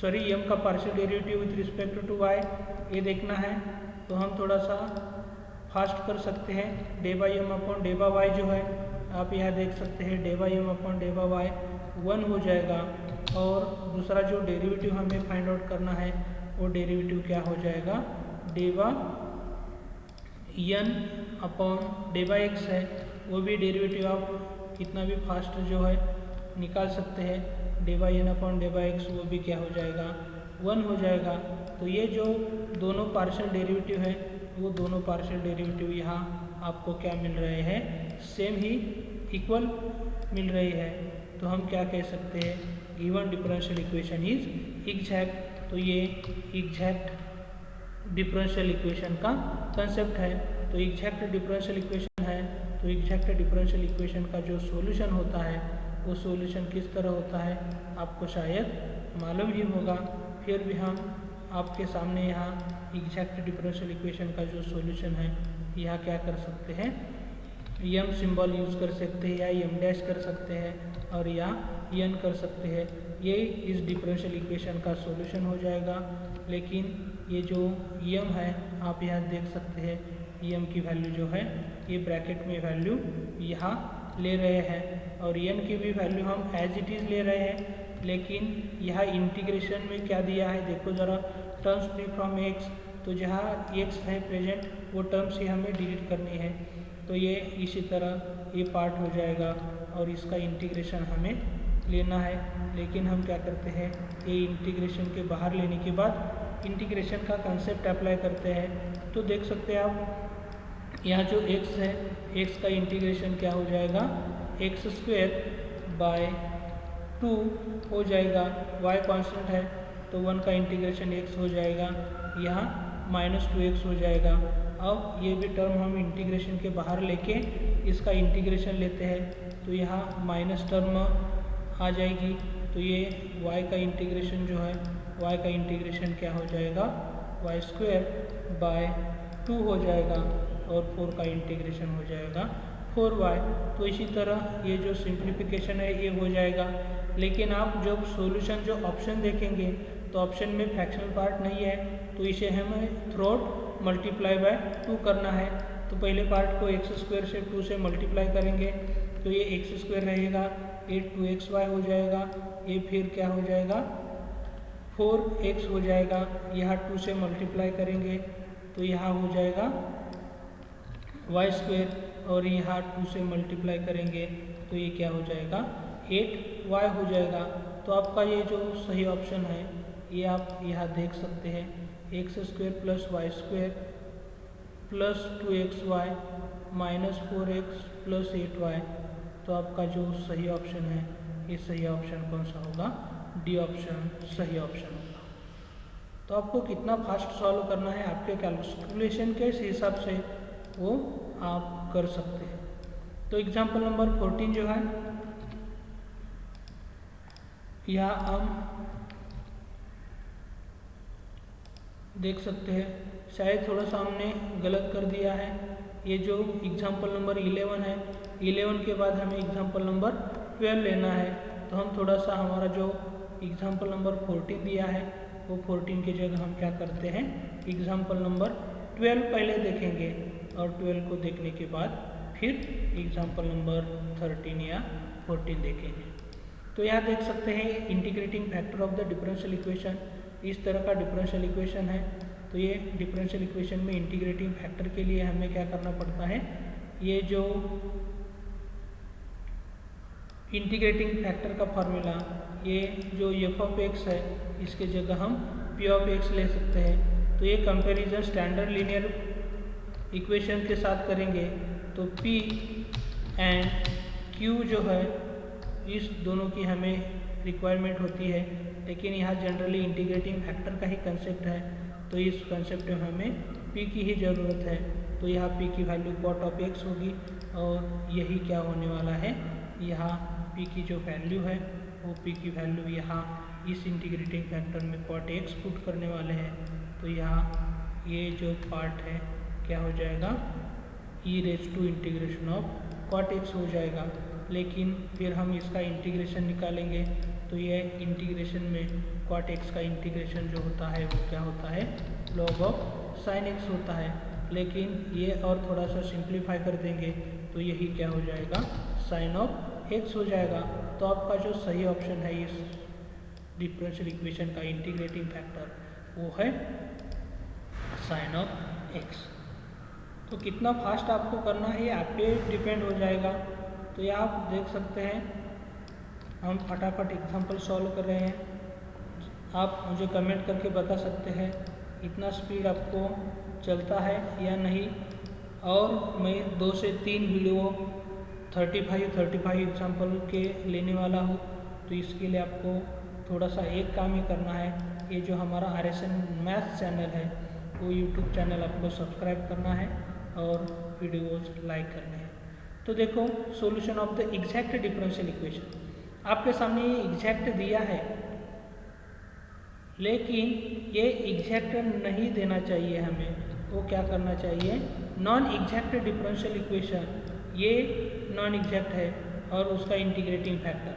sorry m का partial derivative with respect to y ये देखना है। तो हम थोड़ा सा फास्ट कर सकते हैं, d by m upon d by y जो है आप यहाँ देख सकते हैं d by m upon d by y 1 हो जाएगा, और दूसरा जो डेरिवेटिव हमें फाइंड आउट करना है वो डेरिवेटिव क्या हो जाएगा d by n upon d by x है, वो भी डेरिवेटिव आप कितना भी फास्ट जो है निकाल सकते हैं, d by n upon d by x वो भी क्या हो जाएगा 1 हो जाएगा। तो ये जो दोनों पार्शियल डेरिवेटिव है वो दोनों पार्शियल डेरिवेटिव यहाँ आपको क्या मिल रहे हैं, सेम ही इक्वल मिल रही है। तो हम क्या कह सकते हैं, given differential equation is exact. तो ये एग्जैक्ट डिफरेंशियल इक्वेशन का कंसेप्ट है। तो एग्जैक्ट डिफरेंशियल इक्वेशन है, तो एग्जैक्ट डिफरेंशियल इक्वेशन का जो सॉल्यूशन होता है वो सॉल्यूशन किस तरह होता है आपको शायद मालूम ही होगा, फिर भी हम आपके सामने यहाँ एग्जैक्ट डिफरेंशियल इक्वेशन का जो सॉल्यूशन है यहाँ क्या कर सकते हैं, m सिंबल यूज़ कर सकते हैं या m डैश कर सकते हैं और या n कर सकते हैं, ये इस डिफरेंशियल इक्वेशन का सॉल्यूशन हो जाएगा। लेकिन ये जो m है आप यहाँ देख सकते हैं m की वैल्यू जो है ये ब्रैकेट में वैल्यू यहाँ ले रहे हैं, और n की भी वैल्यू हम एज इट इज़ ले रहे हैं। लेकिन यहाँ इंटीग्रेशन में क्या दिया है देखो ज़रा, टर्म्स फ्री फ्रॉम x, तो जहाँ x है प्रेजेंट वो टर्म्स ही हमें डिलीट करनी है। तो ये इसी तरह ये पार्ट हो जाएगा और इसका इंटीग्रेशन हमें लेना है। लेकिन हम क्या करते हैं, ये इंटीग्रेशन के बाहर लेने के बाद इंटीग्रेशन का कंसेप्ट अप्लाई करते हैं। तो देख सकते हैं आप यहाँ जो x है, x का इंटीग्रेशन क्या हो जाएगा, x² बाय 2 हो जाएगा। y कांस्टेंट है तो 1 का इंटीग्रेशन x हो जाएगा, यहाँ -2x हो जाएगा। अब ये भी टर्म हम इंटीग्रेशन के बाहर लेके इसका इंटीग्रेशन लेते हैं तो यहाँ माइनस टर्म आ जाएगी। तो ये y का इंटीग्रेशन जो है, y का इंटीग्रेशन क्या हो जाएगा, y² बाय 2 हो जाएगा और 4 का इंटीग्रेशन हो जाएगा 4y। तो इसी तरह ये जो सिंप्लीफिकेशन है ये हो जाएगा। लेकिन आप जब सॉल्यूशन जो ऑप्शन देखेंगे तो ऑप्शन में फ्रैक्शनल पार्ट नहीं है, तो इसे हमें थ्रोट मल्टीप्लाई बाय 2 करना है। तो पहले पार्ट को x² से 2 से मल्टीप्लाई करेंगे तो ये x² रहेगा, ये 2xy हो जाएगा, ये फिर क्या हो जाएगा 4x हो जाएगा। यहाँ 2 से मल्टीप्लाई करेंगे तो यहाँ हो जाएगा y² और यहाँ 2 से मल्टीप्लाई करेंगे तो ये क्या हो जाएगा 8y हो जाएगा। तो आपका ये जो सही ऑप्शन है ये आप यहाँ देख सकते हैं, x² plus y² plus 2xy minus 4x plus 8y। तो आपका जो सही ऑप्शन है ये सही ऑप्शन कौन सा होगा, डी ऑप्शन सही ऑप्शन होगा। तो आपको कितना फास्ट सॉल्व करना है आपके कैलकुलेशन के हिसाब से वो आप कर सकते हैं। तो एग्जाम्पल नंबर 14 जो है, यहाँ हम देख सकते हैं, शायद थोड़ा सा हमने गलत कर दिया है। ये जो एग्जाम्पल नंबर 11 है, 11 के बाद हमें एग्जाम्पल नंबर 12 लेना है। तो हम थोड़ा सा हमारा जो एग्जाम्पल नंबर 14 दिया है वो 14 की जगह हम क्या करते हैं, एग्जाम्पल नंबर 12 पहले देखेंगे और 12 को देखने के बाद फिर एग्जाम्पल नंबर 13 या 14 देखेंगे। तो यहाँ देख सकते हैं integrating factor of the differential equation, इस तरह का डिफरेंशियल इक्वेशन है। तो ये डिफरेंशियल इक्वेशन में इंटीग्रेटिंग फैक्टर के लिए हमें क्या करना पड़ता है, ये जो इंटीग्रेटिंग फैक्टर का फार्मूला, ये जो f(x) है इसके जगह हम p(x) ले सकते हैं। तो ये कंपैरिजन स्टैंडर्ड लीनियर इक्वेशन के साथ करेंगे तो p एंड q जो है इस दोनों की हमें रिक्वायरमेंट होती है। लेकिन यहाँ जनरली इंटीग्रेटिंग फैक्टर का ही कंसेप्ट है, तो इस कंसेप्ट में हमें p की ही ज़रूरत है। तो यहाँ p की वैल्यू cot(x) होगी और यही क्या होने वाला है, यहाँ p की जो वैल्यू है वो p की वैल्यू यहाँ इस इंटीग्रेटिंग फैक्टर में cot(x) पुट करने वाले हैं। तो यहाँ ये जो पार्ट है क्या हो जाएगा, e⁻⁴ हो जाएगा। लेकिन फिर हम इसका इंटीग्रेशन निकालेंगे तो ये इंटीग्रेशन में cot(x) का इंटीग्रेशन जो होता है वो क्या होता है, log of sin x होता है। लेकिन ये और थोड़ा सा सिंप्लीफाई कर देंगे तो यही क्या हो जाएगा, sin of x हो जाएगा। तो आपका जो सही ऑप्शन है इस डिफरेंशियल इक्वेशन का इंटीग्रेटिंग फैक्टर वो है sin of x। तो कितना फास्ट आपको करना है ये आप पे डिपेंड हो जाएगा। तो ये आप देख सकते हैं, हम फटाफट एग्जांपल सॉल्व कर रहे हैं। आप मुझे कमेंट करके बता सकते हैं इतना स्पीड आपको चलता है या नहीं, और मैं 2 से 3 वीडियो 35 एग्जांपल के लेने वाला हूँ। तो इसके लिए आपको थोड़ा सा एक काम ही करना है, ये जो हमारा RSN मैथ्स चैनल है वो यूट्यूब चैनल आपको सब्सक्राइब करना है और वीडियोस लाइक करने हैं। तो देखो solution of the exact differential equation, आपके सामने ये एग्जैक्ट दिया है लेकिन ये एग्जैक्ट नहीं देना चाहिए हमें। वो क्या करना चाहिए, नॉन एग्जैक्ट डिफरेंशियल इक्वेशन, ये नॉन एग्जैक्ट है और उसका इंटीग्रेटिंग फैक्टर।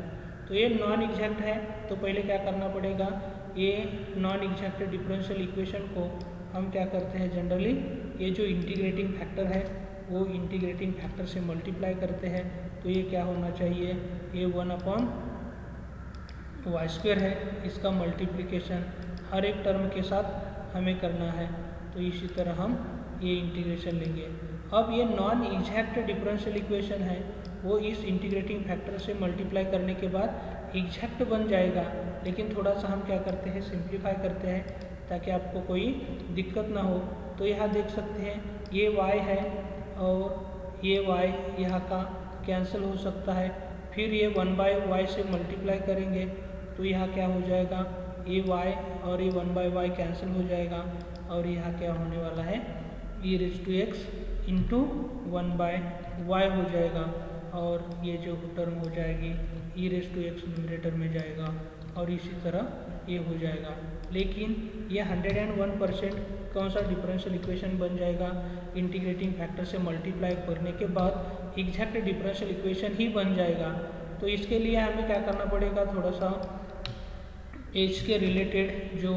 तो ये नॉन एग्जैक्ट है तो पहले क्या करना पड़ेगा, ये नॉन एग्जैक्ट डिफरेंशियल इक्वेशन को हम क्या करते हैं जनरली, ये जो इंटीग्रेटिंग फैक्टर है वो इंटीग्रेटिंग फैक्टर से मल्टीप्लाई करते हैं। तो ये क्या होना चाहिए, ये 1/y² है, इसका मल्टीप्लिकेशन हर एक टर्म के साथ हमें करना है। तो तो इसी तरह हम ये इंटीग्रेशन लेंगे। अब ये नॉन एग्जैक्ट डिफरेंशियल इक्वेशन है, वो इस इंटीग्रेटिंग फैक्टर से मल्टीप्लाई करने के बाद एग्जैक्ट बन जाएगा, लेकिन थोड़ा सा हम क्या करते हैं, सिंप्लीफाई करते हैं ताकि आपको कोई दिक्कत ना हो। तो यहाँ देख सकते हैं ये y है और ये y यहाँ का कैंसिल हो सकता है, फिर ये 1/y से मल्टीप्लाई करेंगे तो यहाँ क्या हो जाएगा, ये y और ये 1/y कैंसिल हो जाएगा और यहाँ क्या होने वाला है, e⁻x इंटू 1/y हो जाएगा और ये जो टर्म हो जाएगी e⁻x न्यूमरेटर में जाएगा और इसी तरह ये हो जाएगा। लेकिन ये 101% कौन सा डिफरेंशियल इक्वेशन बन जाएगा, इंटीग्रेटिंग फैक्टर से मल्टीप्लाई करने के बाद एग्जैक्ट डिफरेंशियल इक्वेशन ही बन जाएगा। तो इसके लिए हमें क्या करना पड़ेगा, थोड़ा सा h के रिलेटेड जो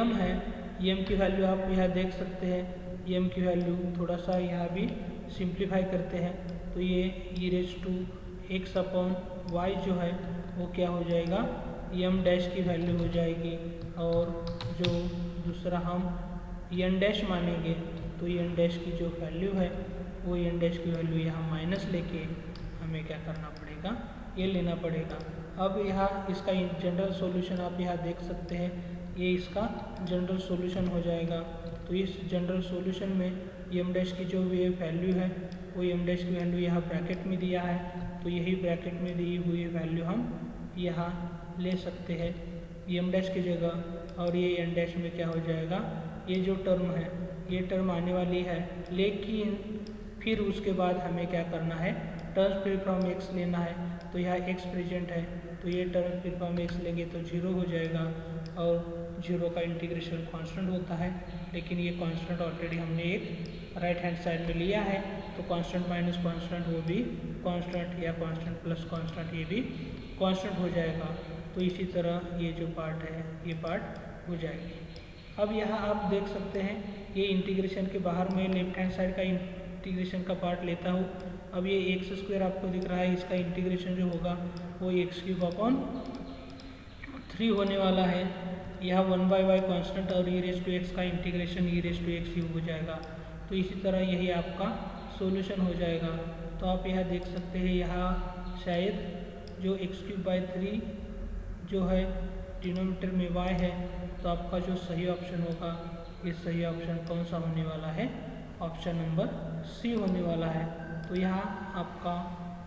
m है, m की वैल्यू आप यहाँ देख सकते हैं, m की वैल्यू थोड़ा सा यहाँ भी सिंप्लीफाई करते हैं तो ये e⁻x/y जो है वो क्या हो जाएगा, m डैश की वैल्यू हो जाएगी और जो दूसरा हम n डैश मानेंगे तो n डैश की जो वैल्यू है वो n डैश की वैल्यू यहाँ माइनस लेके हमें क्या करना पड़ेगा, ये लेना पड़ेगा। अब यहाँ इसका जनरल सॉल्यूशन आप यहाँ देख सकते हैं, ये इसका जनरल सॉल्यूशन हो जाएगा। तो इस जनरल सॉल्यूशन में m डैश की जो ये वैल्यू है वो m डैश की वैल्यू यहाँ ब्रैकेट में दिया है, तो यही ब्रैकेट में दी हुई वैल्यू हम यहाँ ले सकते हैं m डैश की जगह, और ये n डैश में क्या हो जाएगा, ये जो टर्म है ये टर्म आने वाली है, लेकिन फिर उसके बाद हमें क्या करना है, टर्म फ्री फ्रॉम x लेना है। तो यहाँ x प्रेजेंट है तो ये टर्म फ्री फ्रॉम x लेंगे तो 0 हो जाएगा और 0 का इंटीग्रेशन कांस्टेंट होता है, लेकिन ये कांस्टेंट ऑलरेडी हमने एक राइट हैंड साइड में लिया है, तो कांस्टेंट माइनस कांस्टेंट वो भी कांस्टेंट या कांस्टेंट प्लस कांस्टेंट ये भी कांस्टेंट हो जाएगा। तो इसी तरह ये जो पार्ट है ये पार्ट हो जाएगी। अब यहाँ आप देख सकते हैं ये इंटीग्रेशन के बाहर में लेफ्ट हैंड साइड का इंटीग्रेशन का पार्ट लेता हूँ। अब ये x² आपको दिख रहा है, इसका इंटीग्रेशन जो होगा वो x³ होने वाला है। यह 1/y कांस्टेंट और e⁻x का इंटीग्रेशन e⁻x हो जाएगा। तो इसी तरह यही आपका सॉल्यूशन हो जाएगा। तो आप यहाँ देख सकते हैं, यहाँ शायद जो x³ जो है डिनोमिनेटर में y है, तो आपका जो सही ऑप्शन होगा, ये सही ऑप्शन कौन सा होने वाला है, ऑप्शन नंबर सी होने वाला है। तो यहाँ आपका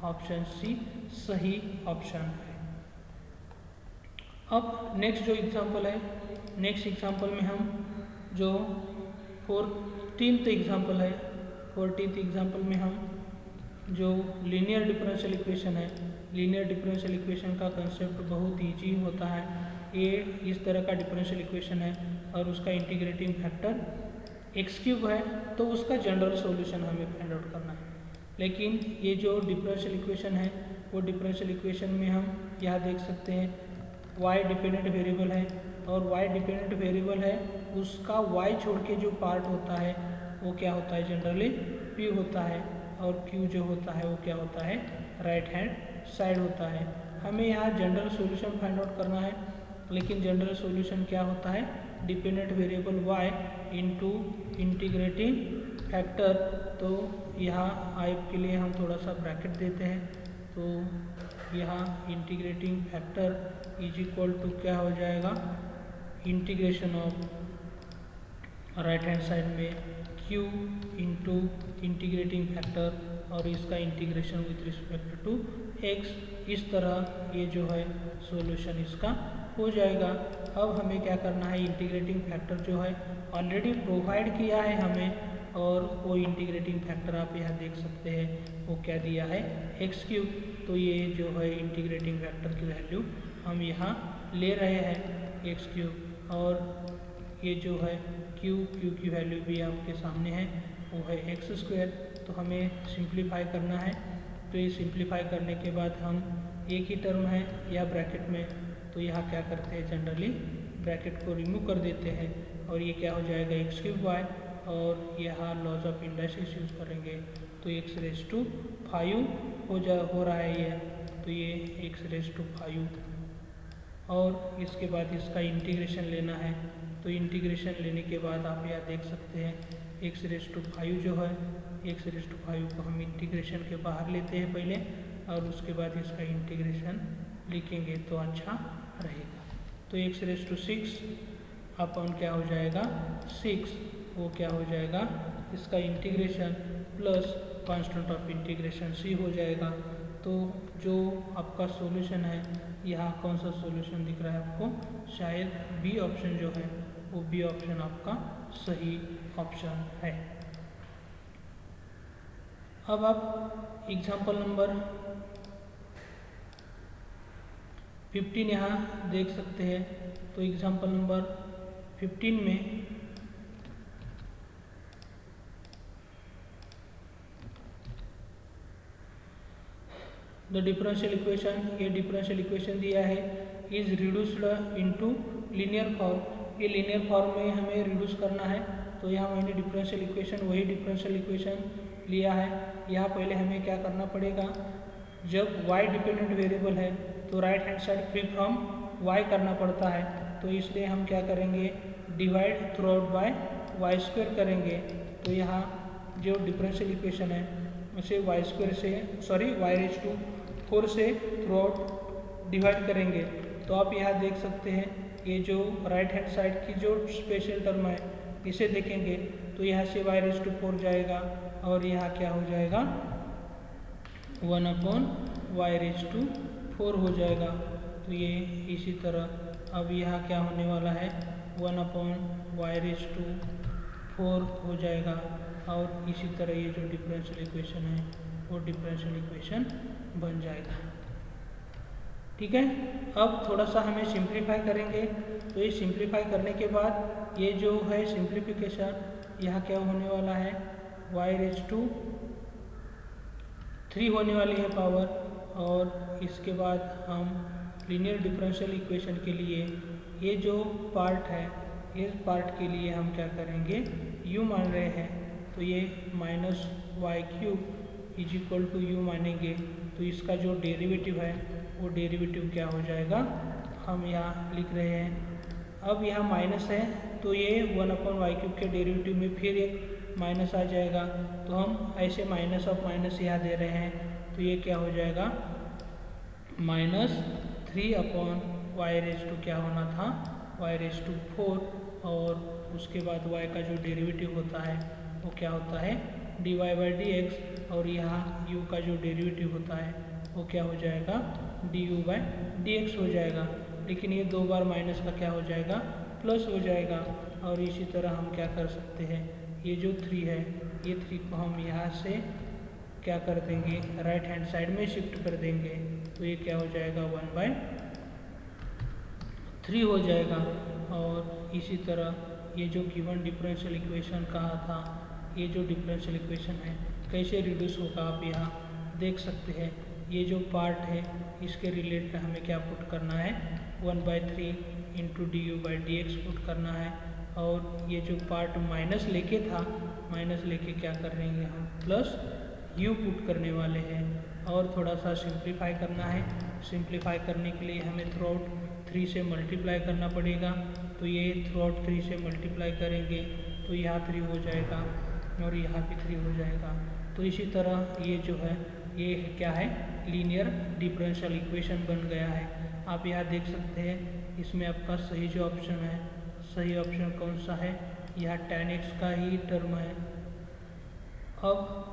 ऑप्शन सी सही ऑप्शन है। अब नेक्स्ट जो एग्जांपल है, नेक्स्ट एग्जांपल में हम जो 14th एग्जांपल में हम जो लीनियर डिफरेंशियल इक्वेशन है, लीनियर डिफरेंशियल इक्वेशन का कंसेप्ट बहुत ईजी होता है। ये इस तरह का डिफरेंशियल इक्वेशन है और उसका इंटीग्रेटिंग फैक्टर x³ है, तो उसका जनरल सॉल्यूशन हमें फाइंड आउट करना है। लेकिन ये जो डिफरेंशियल इक्वेशन है वो डिफरेंशियल इक्वेशन में हम यहाँ देख सकते हैं y डिपेंडेंट वेरिएबल है, और y डिपेंडेंट वेरिएबल है उसका y छोड़ के जो पार्ट होता है वो क्या होता है, जनरली p होता है, और q जो होता है वो क्या होता है, राइट हैंड साइड होता है। हमें यहाँ जनरल सॉल्यूशन फाइंड आउट करना है, लेकिन जनरल सॉल्यूशन क्या होता है, dependent variable y into integrating factor. तो यहाँ i के लिए हम थोड़ा सा ब्रैकेट देते हैं, तो यहाँ integrating factor is equal to क्या हो जाएगा, integration of right hand side में q इंटू इंटीग्रेटिंग फैक्टर और इसका integration with respect to x। इस तरह ये जो है सॉल्यूशन इसका हो जाएगा। अब हमें क्या करना है, इंटीग्रेटिंग फैक्टर जो है ऑलरेडी प्रोवाइड किया है हमें, और वो इंटीग्रेटिंग फैक्टर आप यहाँ देख सकते हैं वो क्या दिया है, x³। तो ये जो है इंटीग्रेटिंग फैक्टर की वैल्यू हम यहाँ ले रहे हैं x³, और ये जो है q की वैल्यू भी आपके सामने है वो है x²। तो हमें सिंप्लीफाई करना है, तो ये सिंप्लीफाई करने के बाद हम एक ही टर्म है या ब्रैकेट में, तो यहाँ क्या करते हैं, जनरली ब्रैकेट को रिमूव कर देते हैं और ये क्या हो जाएगा, x³ और यहाँ लॉज ऑफ इंडाइसिस यूज़ करेंगे तो x⁵ हो रहा है ये, तो ये x⁵ और इसके बाद इसका इंटीग्रेशन लेना है तो इंटीग्रेशन लेने के बाद आप यहाँ देख सकते हैं x⁵ जो है x⁵ को हम इंटीग्रेशन के बाहर लेते हैं पहले और उसके बाद इसका इंटीग्रेशन लिखेंगे तो अच्छा रहेगा। तो x⁵ अपन क्या हो जाएगा 6, वो क्या हो जाएगा इसका integration plus constant of integration c हो जाएगा। तो जो आपका सॉल्यूशन है, यहाँ कौन सा सॉल्यूशन दिख रहा है आपको, शायद बी ऑप्शन जो है वो बी ऑप्शन आपका सही ऑप्शन है। अब आप एग्जाम्पल नंबर 15 यहाँ देख सकते हैं। तो एग्जाम्पल नंबर 15 में द डिफरेंशियल इक्वेशन, ये डिफरेंशियल इक्वेशन दिया है, is reduced into linear form. ये लीनियर फॉर्म में हमें रिड्यूस करना है। तो यहाँ मैंने डिफरेंशियल इक्वेशन वही डिफरेंशियल इक्वेशन लिया है। यहाँ पहले हमें क्या करना पड़ेगा, जब y डिपेंडेंट वेरिएबल है तो right hand side free from y करना पड़ता है। तो इसलिए हम क्या करेंगे, divide through out by y² करेंगे। तो यहाँ जो डिफरेंशियल इक्वेशन है उसे y² से y⁴ से थ्रू आउट डिवाइड करेंगे। तो आप यहाँ देख सकते हैं ये जो राइट हैंड साइड की जो स्पेशल टर्म है इसे देखेंगे तो यहाँ से y⁴ जाएगा और यहाँ क्या हो जाएगा 1/y⁴ हो जाएगा। तो ये इसी तरह अब यहाँ क्या होने वाला है 1/y⁴ हो जाएगा और इसी तरह ये जो डिफरेंशियल इक्वेशन है वो डिफरेंशियल इक्वेशन बन जाएगा। ठीक है, अब थोड़ा सा हमें सिंप्लीफाई करेंगे। तो ये सिंप्लीफाई करने के बाद ये जो है सिंप्लीफिकेशन, यहाँ क्या होने वाला है y⁴ होने वाली है पावर। और इसके बाद हम लीनियर डिफरेंशियल इक्वेशन के लिए ये जो पार्ट है, इस पार्ट के लिए हम क्या करेंगे, u मान रहे हैं तो ये -y³ = u मानेंगे। तो इसका जो डेरिवेटिव है वो डेरिवेटिव क्या हो जाएगा, हम यहाँ लिख रहे हैं। अब यहाँ माइनस है तो ये 1/y³ के डेरिवेटिव में फिर एक माइनस आ जाएगा। तो हम ऐसे माइनस ऑफ माइनस यहाँ दे रहे हैं तो ये क्या हो जाएगा -3/y⁴ क्या होना था y⁴। और उसके बाद y का जो डेरिवेटिव होता है वो क्या होता है dy/dx। और यहाँ u का जो डेरिवेटिव होता है वो क्या हो जाएगा du/dx हो जाएगा। लेकिन ये 2 बार माइनस का क्या हो जाएगा प्लस हो जाएगा। और इसी तरह हम क्या कर सकते हैं, ये जो 3 है ये 3 को हम यहाँ से क्या कर देंगे राइट हैंड साइड में शिफ्ट कर देंगे। तो ये क्या हो जाएगा 1/3 हो जाएगा। और इसी तरह ये जो गिवन डिफरेंशियल इक्वेशन कहा था, ये जो डिफरेंशियल इक्वेशन है कैसे रिड्यूस होगा आप यहाँ देख सकते हैं। ये जो पार्ट है इसके रिलेटेड हमें क्या पुट करना है 1/3 × du/dx पुट करना है। और ये जो पार्ट माइनस लेके था, माइनस लेके क्या कर रहे हैं हम प्लस u पुट करने वाले हैं। और थोड़ा सा सिंप्लीफाई करना है। सिंप्लीफाई करने के लिए हमें थ्रू आउट 3 से मल्टीप्लाई करना पड़ेगा। तो ये थ्रू आउट 3 से मल्टीप्लाई करेंगे तो यहाँ 3 हो जाएगा और यहाँ भी 3 हो जाएगा। तो इसी तरह ये जो है ये क्या है लीनियर डिफरेंशियल इक्वेशन बन गया है। आप यहाँ देख सकते हैं इसमें आपका सही जो ऑप्शन है, सही ऑप्शन कौन सा है, यहाँ tan x का ही टर्म है। अब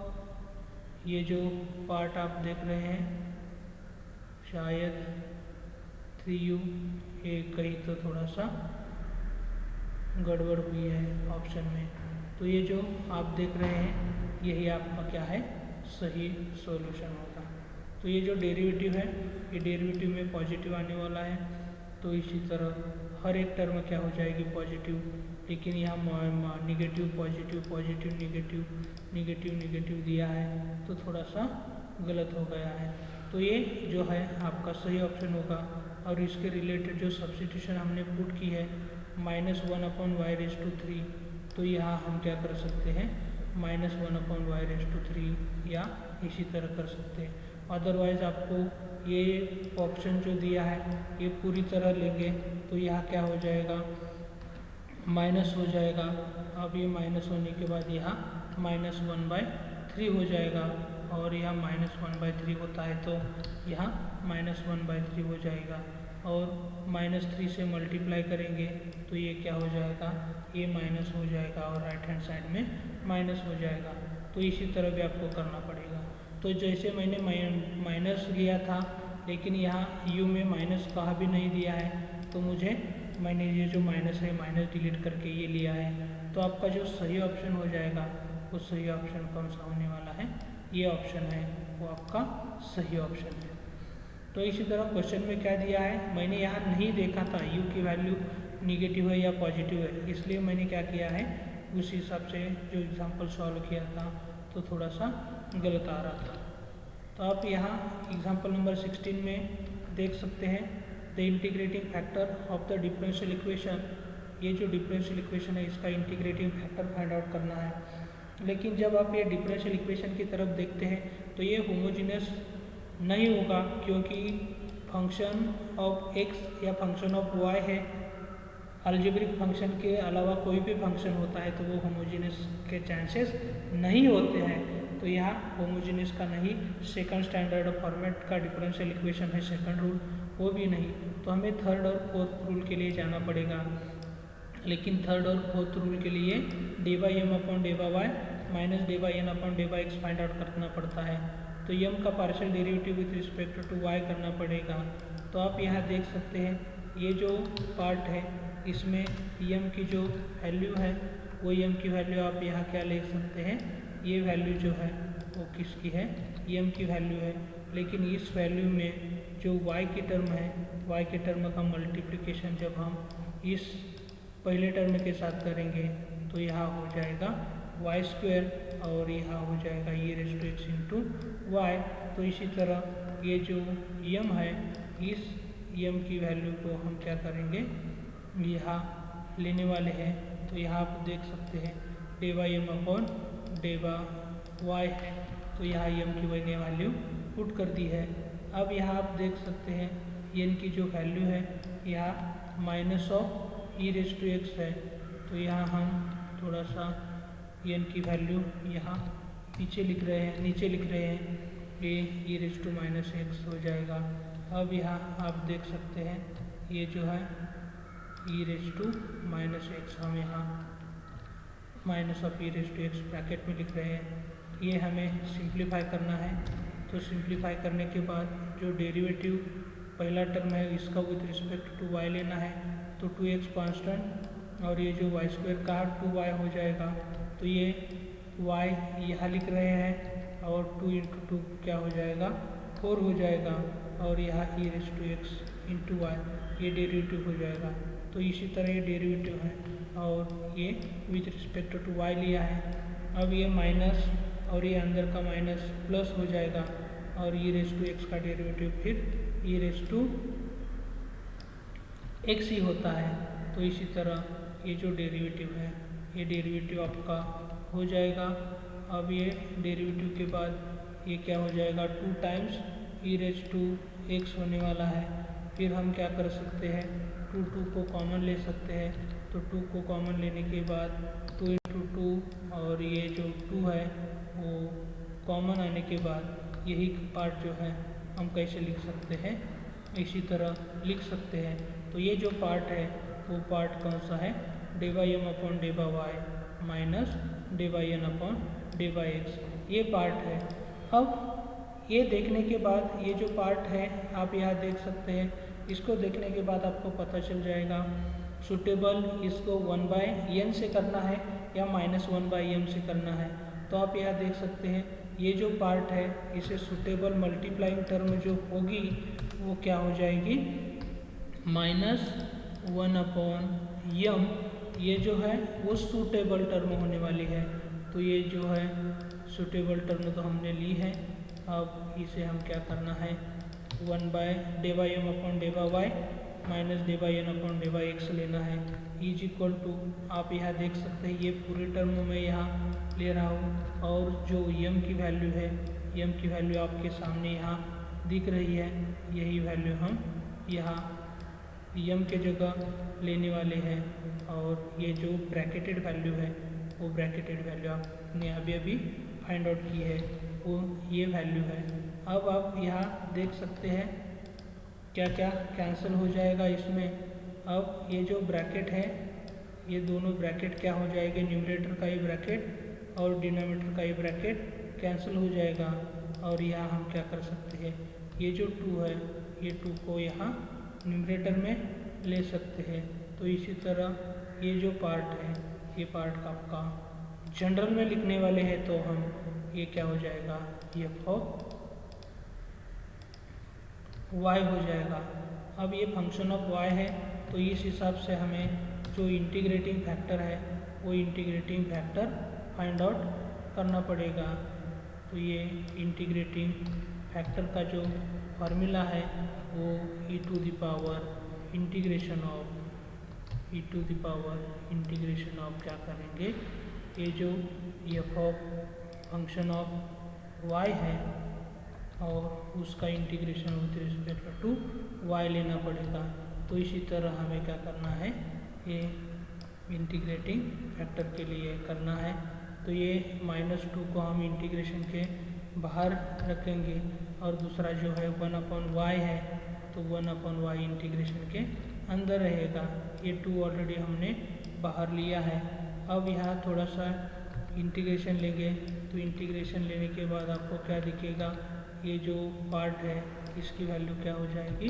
ये जो पार्ट आप देख रहे हैं शायद 3u, ये कहीं तो थोड़ा सा गड़बड़ हुई है ऑप्शन में। तो ये जो आप देख रहे हैं यही आपका क्या है सही सॉल्यूशन होगा। तो ये जो डेरिवेटिव है ये डेरिवेटिव में पॉजिटिव आने वाला है। तो इसी तरह हर एक टर्म क्या हो जाएगी पॉजिटिव, लेकिन यहाँ negative positive positive negative negative negative दिया है तो थोड़ा सा गलत हो गया है। तो ये जो है आपका सही ऑप्शन होगा। और इसके रिलेटेड जो सब्स्टिट्यूशन हमने पुट की है -1/y⁴, तो यहाँ हम क्या कर सकते हैं -1/y⁴ या इसी तरह कर सकते हैं। अदरवाइज़ आपको ये ऑप्शन जो दिया है ये पूरी तरह लेंगे तो यहाँ क्या हो जाएगा माइनस हो जाएगा। अब ये माइनस होने के बाद यहाँ -1/3 हो जाएगा, और यहाँ -1/3 होता है तो यहाँ -1/3 हो जाएगा, और -3 से मल्टीप्लाई करेंगे तो ये क्या हो जाएगा, ये माइनस हो जाएगा और राइट हैंड साइड में माइनस हो जाएगा। तो इसी तरह भी आपको करना पड़ेगा। तो जैसे मैंने माइनस लिया था, लेकिन यहाँ u में माइनस कहा भी नहीं दिया है, तो मैंने ये जो माइनस है माइनस डिलीट करके ये लिया है। तो आपका जो सही ऑप्शन हो जाएगा, वो सही ऑप्शन कौन सा होने वाला है, ये ऑप्शन है, वो आपका सही ऑप्शन है। तो इसी तरह क्वेश्चन में क्या दिया है, मैंने यहाँ नहीं देखा था u की वैल्यू निगेटिव है या पॉजिटिव है, इसलिए मैंने क्या किया है, उस हिसाब से जो एग्जाम्पल सॉल्व किया था तो थोड़ा सा गलत आ रहा था। तो आप यहाँ एग्जाम्पल नंबर 16 में देख सकते हैं, the integrating factor of the differential equation. ये जो डिफरेंशियल इक्वेशन है इसका इंटीग्रेटिंग फैक्टर फाइंड आउट करना है। लेकिन जब आप ये डिफरेंशियल इक्वेशन की तरफ देखते हैं तो ये होमोजीनियस नहीं होगा, क्योंकि फंक्शन ऑफ x या फंक्शन ऑफ y है। अलजेब्रिक फंक्शन के अलावा कोई भी फंक्शन होता है तो वो होमोजीनियस के चांसेस नहीं होते हैं। तो यहाँ होमोजीनियस का नहीं, सेकंड स्टैंडर्ड फॉर्मेट का डिफरेंशियल इक्वेशन है सेकंड रूल, वो भी नहीं। तो हमें थर्ड और फोर्थ रूल के लिए जाना पड़ेगा। लेकिन थर्ड और फोर्थ रूल के लिए dy/m/y minus dy/n/x find out करना पड़ता है। तो m का partial derivative with respect to y करना पड़ेगा। तो आप यहाँ देख सकते हैं, ये जो पार्ट है इसमें m की जो वैल्यू है वो m की वैल्यू आप यहाँ क्या ले सकते हैं, ये वैल्यू जो है वो किसकी है, m की वैल्यू है। लेकिन इस वैल्यू में जो y की टर्म है, y के टर्म का मल्टीप्लिकेशन जब हम इस पहले टर्म के साथ करेंगे तो यहाँ हो जाएगा y² और यहाँ हो जाएगा e⁻x इंटू y। तो इसी तरह ये जो m है, इस m की वैल्यू को हम क्या करेंगे, यहाँ लेने वाले हैं। तो यहाँ आप देख सकते हैं dy/y है, तो यहाँ m की मैंने वैल्यू पुट कर दी है। अब यहाँ आप देख सकते हैं n की जो वैल्यू है यहाँ -e⁻x है। तो यहाँ हम थोड़ा सा n की वैल्यू यहाँ नीचे लिख रहे हैं, ये e⁻x हो जाएगा। अब यहाँ आप देख सकते हैं ये जो है e⁻x, हम यहाँ -e⁻x ब्रैकेट में लिख रहे हैं। ये हमें सिंप्लीफाई करना है। तो सिंप्लीफाई करने के बाद जो डेरिवेटिव पहला टर्म है इसका विथ रिस्पेक्ट टू y लेना है, तो 2x कांस्टेंट और ये जो y² का 2y हो जाएगा। तो ये y यहाँ लिख रहे हैं और 2 × 2 क्या हो जाएगा, 4 हो जाएगा, और यहाँ e⁻x इंटू y ये डेरिवेटिव हो जाएगा। तो इसी तरह ये डेरिवेटिव है और ये विथ रिस्पेक्ट टू y लिया है। अब ये माइनस और ये अंदर का माइनस प्लस हो जाएगा, और e⁻x का डेरिवेटिव फिर e⁻x ही होता है। तो इसी तरह ये जो डेरिवेटिव है ये डेरिवेटिव आपका हो जाएगा। अब ये डेरिवेटिव के बाद ये क्या हो जाएगा, 2 टाइम्स e⁻x होने वाला है। फिर हम क्या कर सकते हैं, 2 को कॉमन ले सकते हैं। तो 2 को कॉमन लेने के बाद 2 × 2 और ये जो 2 है वो कॉमन आने के बाद यही पार्ट जो है हम कैसे लिख सकते हैं, इसी तरह लिख सकते हैं। तो ये जो पार्ट है वो पार्ट कौन सा है, dy/y माइनस dy/x, ये पार्ट है। अब ये देखने के बाद ये जो पार्ट है आप यहाँ देख सकते हैं, इसको देखने के बाद आपको पता चल जाएगा सूटेबल इसको 1/n से करना है या -1/m से करना है। तो आप यहाँ देख सकते हैं ये जो पार्ट है इसे सूटेबल मल्टीप्लाइंग टर्म जो होगी वो क्या हो जाएगी, -1/m। ये जो है वो सूटेबल टर्म होने वाली है। तो ये जो है सूटेबल टर्म तो हमने ली है। अब इसे हम क्या करना है, 1/dy/y माइनस dy/n/x लेना है, इज इक्वल टू आप यहाँ देख सकते हैं ये पूरे टर्म में यहाँ ले रहा हूँ, और जो m की वैल्यू है, m की वैल्यू आपके सामने यहाँ दिख रही है, यही वैल्यू हम यहाँ यम के जगह लेने वाले हैं और ये जो ब्रैकेटेड वैल्यू है वो ब्रैकेटेड वैल्यू आपने अभी अभी फाइंड आउट की है वो ये वैल्यू है। अब आप यहाँ देख सकते हैं क्या क्या कैंसिल हो जाएगा इसमें। अब ये जो ब्रैकेट है ये दोनों ब्रैकेट क्या हो जाएंगे, न्यूमरेटर का ही ब्रैकेट और डिनोमिनेटर का ही ब्रैकेट कैंसिल हो जाएगा। और यहाँ हम क्या कर सकते हैं, ये जो 2 है ये 2 को यहाँ न्यूमरेटर में ले सकते हैं। तो इसी तरह ये जो पार्ट है ये पार्ट आपका जनरल में लिखने वाले हैं तो हम ये क्या हो जाएगा, ये y हो जाएगा। अब ये फंक्शन ऑफ y है तो इस हिसाब से हमें जो इंटीग्रेटिंग फैक्टर है वो इंटीग्रेटिंग फैक्टर फाइंड आउट करना पड़ेगा। तो ये इंटीग्रेटिंग फैक्टर का जो फार्मूला है वो e to the power integration of क्या करेंगे, ये जो f of function of y है और उसका integration with respect to y लेना पड़ेगा। तो इसी तरह हमें क्या करना है, ये इंटीग्रेटिंग फैक्टर के लिए करना है। तो ये -2 को हम इंटीग्रेशन के बाहर रखेंगे और दूसरा जो है 1/y है तो 1/y इंटीग्रेशन के अंदर रहेगा। ये 2 ऑलरेडी हमने बाहर लिया है। अब यहाँ थोड़ा सा इंटीग्रेशन लेंगे तो इंटीग्रेशन लेने के बाद आपको क्या दिखेगा, ये जो पार्ट है इसकी वैल्यू क्या हो जाएगी,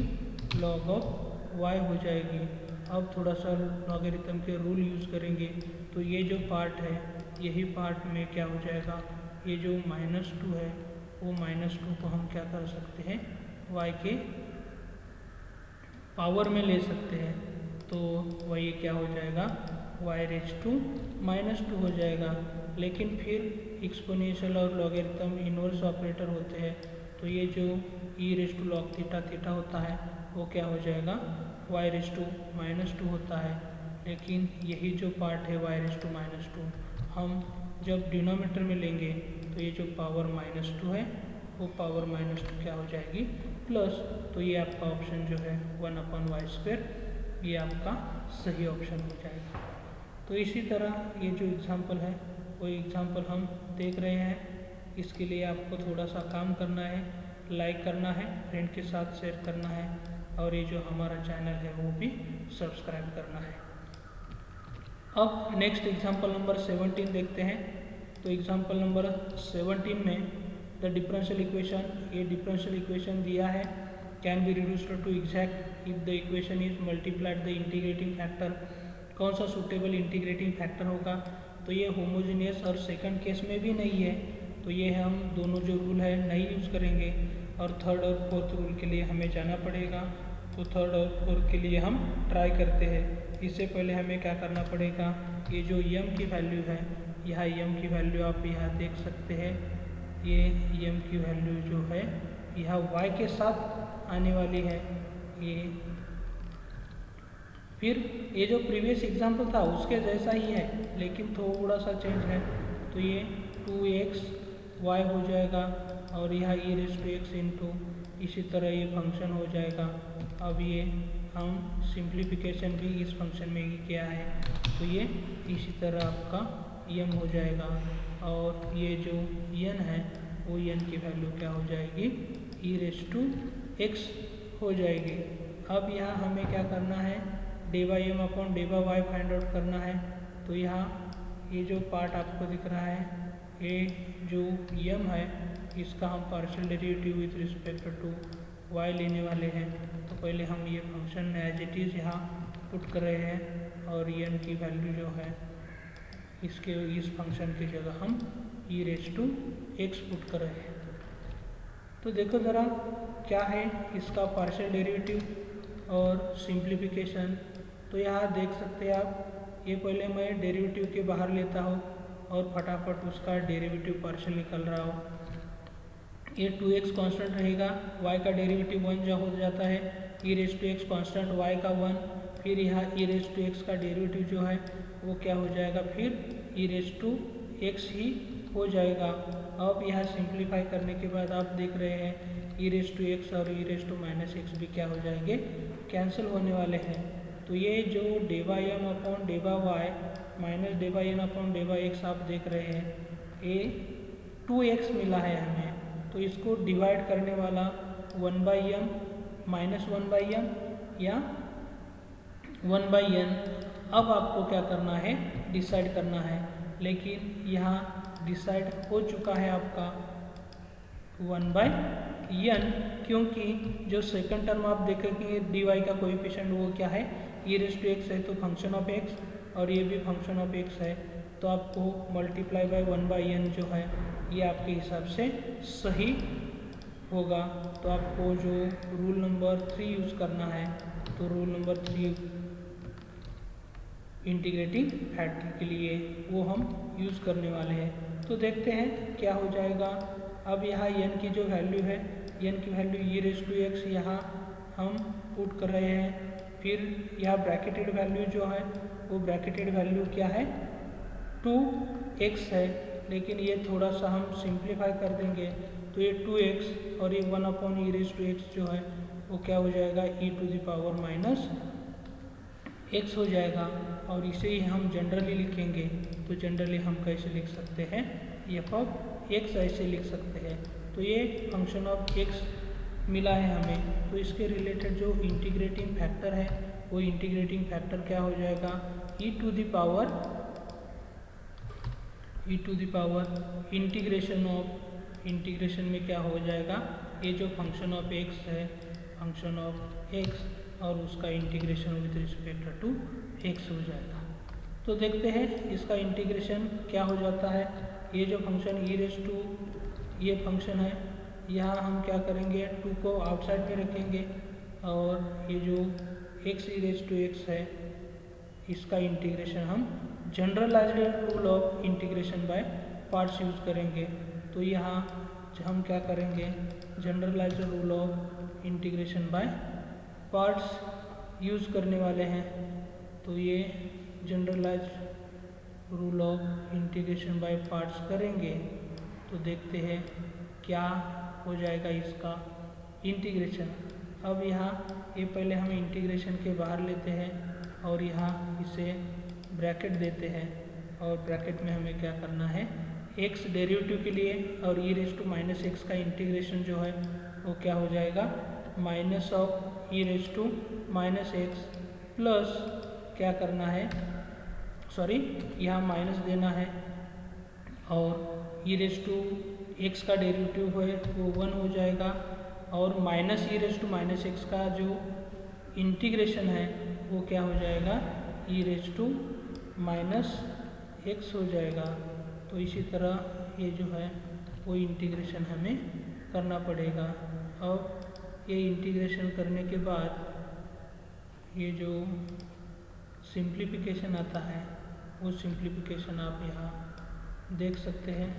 log ऑफ y हो जाएगी। अब थोड़ा सा लॉगरिथम के रूल यूज़ करेंगे तो ये जो पार्ट है यही पार्ट में क्या हो जाएगा, ये जो -2 है वो -2 को हम क्या कर सकते हैं, y के पावर में ले सकते हैं। तो वही क्या हो जाएगा, y⁻² हो जाएगा। लेकिन फिर एक्सपोनेंशियल और लॉगरिथम इनवर्स ऑपरेटर होते हैं तो ये जो e⁻θ होता है वो क्या हो जाएगा, y⁻² होता है। लेकिन यही जो पार्ट है y⁻² हम जब डिनोमिनेटर में लेंगे तो ये जो पावर -2 है वो पावर -2 क्या हो जाएगी, प्लस। तो ये आपका ऑप्शन जो है 1/y², ये आपका सही ऑप्शन हो जाएगा। तो इसी तरह ये जो एग्जाम्पल है वो एग्जाम्पल हम देख रहे हैं। इसके लिए आपको थोड़ा सा काम करना है, लाइक करना है, फ्रेंड के साथ शेयर करना है और ये जो हमारा चैनल है वो भी सब्सक्राइब करना है। अब नेक्स्ट एग्जाम्पल नंबर 17 देखते हैं। तो एग्जाम्पल नंबर 17 में द डिफरेंशियल इक्वेशन, ये डिफरेंशियल इक्वेशन दिया है, can be reduced to exact if the equation is multiplied the integrating factor. कौन सा सूटेबल इंटीग्रेटिंग फैक्टर होगा, तो ये होमोजीनियस और सेकंड केस में भी नहीं है तो ये हम दोनों जो रूल है नहीं यूज़ करेंगे और थर्ड और फोर्थ रूल के लिए हमें जाना पड़ेगा। तो थर्ड और फोर्थ के लिए हम ट्राई करते हैं। इससे पहले हमें क्या करना पड़ेगा, ये जो यम की वैल्यू है, यहाँ यम की वैल्यू आप यहाँ देख सकते हैं, ये यम की वैल्यू जो है यहाँ y के साथ आने वाली है। ये फिर ये जो प्रीवियस एग्जाम्पल था उसके जैसा ही है लेकिन थोड़ा सा चेंज है। तो ये 2xy हो जाएगा और यहाँ e⁻x इंटू इसी तरह ये फंक्शन हो जाएगा। अब ये हम सिंप्लीफिकेशन भी इस फंक्शन में ही किया है तो ये इसी तरह आपका यम हो जाएगा और ये जो n है वो n की वैल्यू क्या हो जाएगी, e⁻x हो जाएगी। अब यहाँ हमें क्या करना है, dy/y फाइंड आउट करना है। तो यहाँ ये जो पार्ट आपको दिख रहा है ये जो यम है इसका हम partial derivative with respect to y लेने वाले हैं। तो पहले हम ये फंक्शन एज इट इज़ यहाँ पुट कर रहे हैं और n की वैल्यू जो है इसके इस फंक्शन की जगह हम e⁻x पुट कर रहे हैं। तो देखो ज़रा क्या है इसका पार्शियल डेरिवेटिव और सिंप्लीफिकेशन। तो यहाँ देख सकते हैं आप, ये पहले मैं डेरिवेटिव के बाहर लेता हूँ और फटाफट उसका डेरिवेटिव पार्शियल निकल रहा हो। ये 2x कांस्टेंट रहेगा, y का डेरिवेटिव 1 हो जाता है, e⁻x कांस्टेंट y का 1, फिर यहाँ e⁻x का डेरिवेटिव जो है वो क्या हो जाएगा, फिर e⁻x ही हो जाएगा। अब यहाँ सिंप्लीफाई करने के बाद आप देख रहे हैं ई रेस टू एक्स और e raise to minus x भी क्या हो जाएंगे, कैंसिल होने वाले हैं। तो ये जो डेवा एम अपॉन डेवा वाई माइनस डेवा एन अपॉन डेवा एक्स आप देख रहे हैं, ये 2x मिला है हमें, तो इसको डिवाइड करने वाला 1/m माइनस 1/m या 1/n। अब आपको क्या करना है, डिसाइड करना है, लेकिन यहाँ डिसाइड हो चुका है आपका 1/n, क्योंकि जो सेकंड टर्म आप देखेंगे dy का कोएफिशिएंट वो क्या है, ई रेस टू एक्स है, तो फंक्शन ऑफ x, और ये भी फंक्शन ऑफ x है, तो आपको मल्टीप्लाई बाय 1/n जो है ये आपके हिसाब से सही होगा। तो आपको जो रूल नंबर 3 यूज़ करना है, तो रूल नंबर 3 इंटीग्रेटिंग फैक्टर के लिए वो हम यूज़ करने वाले हैं। तो देखते हैं क्या हो जाएगा। अब यहाँ n की जो वैल्यू है, n की value e raise to x यहाँ हम पुट कर रहे हैं, फिर यहाँ ब्रैकेटेड वैल्यू जो है वो ब्रैकेटेड वैल्यू क्या है 2x है, लेकिन ये थोड़ा सा हम सिंप्लीफाई कर देंगे, तो ये 2x और ये 1 upon e raise to x जो है वो क्या हो जाएगा e to the power minus x हो जाएगा। और इसे ही हम जनरली लिखेंगे, तो जनरली हम कैसे लिख सकते हैं, एफ ऑफ x ऐसे लिख सकते हैं। तो ये फंक्शन ऑफ x मिला है हमें, तो इसके रिलेटेड जो इंटीग्रेटिंग फैक्टर है वो इंटीग्रेटिंग फैक्टर क्या हो जाएगा, e to the power integration of, integration में क्या हो जाएगा, ये जो फंक्शन ऑफ x है, फंक्शन ऑफ x और उसका integration with respect to x हो जाएगा। तो देखते हैं इसका इंटीग्रेशन क्या हो जाता है। ये जो फंक्शन ई रेस टू ये फंक्शन है, यहाँ हम क्या करेंगे 2 को आउटसाइड में रखेंगे, और ये जो x e raise to x है इसका इंटीग्रेशन हम generalised rule of integration by parts use करेंगे। तो यहाँ हम क्या करेंगे, generalised rule of integration by parts use करने वाले हैं। तो ये generalised rule of integration by parts करेंगे, तो देखते हैं क्या हो जाएगा इसका इंटीग्रेशन। अब यहाँ ये पहले हम इंटीग्रेशन के बाहर लेते हैं और यहाँ इसे ब्रैकेट देते हैं, और ब्रैकेट में हमें क्या करना है, x डेरिवेटिव के लिए और e raise to minus x का इंटीग्रेशन जो है वो क्या हो जाएगा, minus of e raise to minus x plus क्या करना है, सॉरी यहाँ माइनस देना है, और ई रेस टू एक्स का डेरिवेटिव है वो 1 हो जाएगा, और minus e raise to minus x का जो इंटीग्रेशन है वो क्या हो जाएगा, e raise to minus x हो जाएगा। तो इसी तरह ये जो है वो इंटीग्रेशन हमें करना पड़ेगा। अब ये इंटीग्रेशन करने के बाद ये जो सिंप्लीफिकेशन आता है वो सिंप्लीफिकेशन आप यहाँ देख सकते हैं।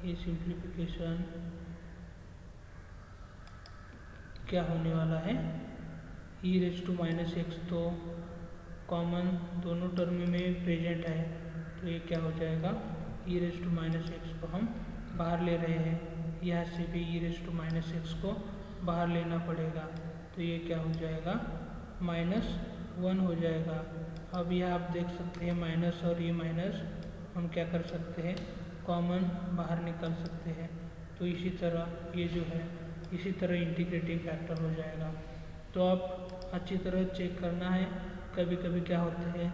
ये सिंप्लीफिकेशन क्या होने वाला है, ई रेस टू माइनस एक्स तो कॉमन दोनों टर्म में प्रेजेंट है, तो ये क्या हो जाएगा, e raise to minus x को हम बाहर ले रहे हैं, यहाँ से भी ई रेस टू माइनस एक्स को बाहर लेना पड़ेगा, तो ये क्या हो जाएगा, -1 हो जाएगा। अब यह आप देख सकते हैं माइनस और ये माइनस हम क्या कर सकते हैं, कॉमन बाहर निकाल सकते हैं। तो इसी तरह ये जो है इसी तरह इंटीग्रेटिंग फैक्टर हो जाएगा। तो आप अच्छी तरह चेक करना है, कभी कभी क्या होते हैं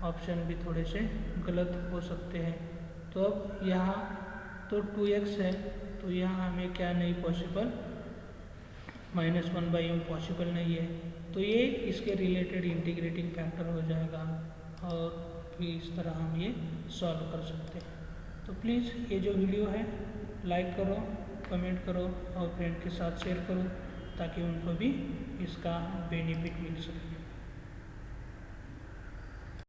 ऑप्शन भी थोड़े से गलत हो सकते हैं। तो अब यहाँ तो 2x है, तो यहाँ हमें क्या नहीं पॉसिबल, -1/m पॉसिबल नहीं है, तो ये इसके रिलेटेड इंटीग्रेटिंग फैक्टर हो जाएगा, और फिर इस तरह हम ये सॉल्व कर सकते हैं। तो प्लीज़ ये जो वीडियो है लाइक करो, कमेंट करो और फ्रेंड के साथ शेयर करो, ताकि उनको भी इसका बेनिफिट मिल सके।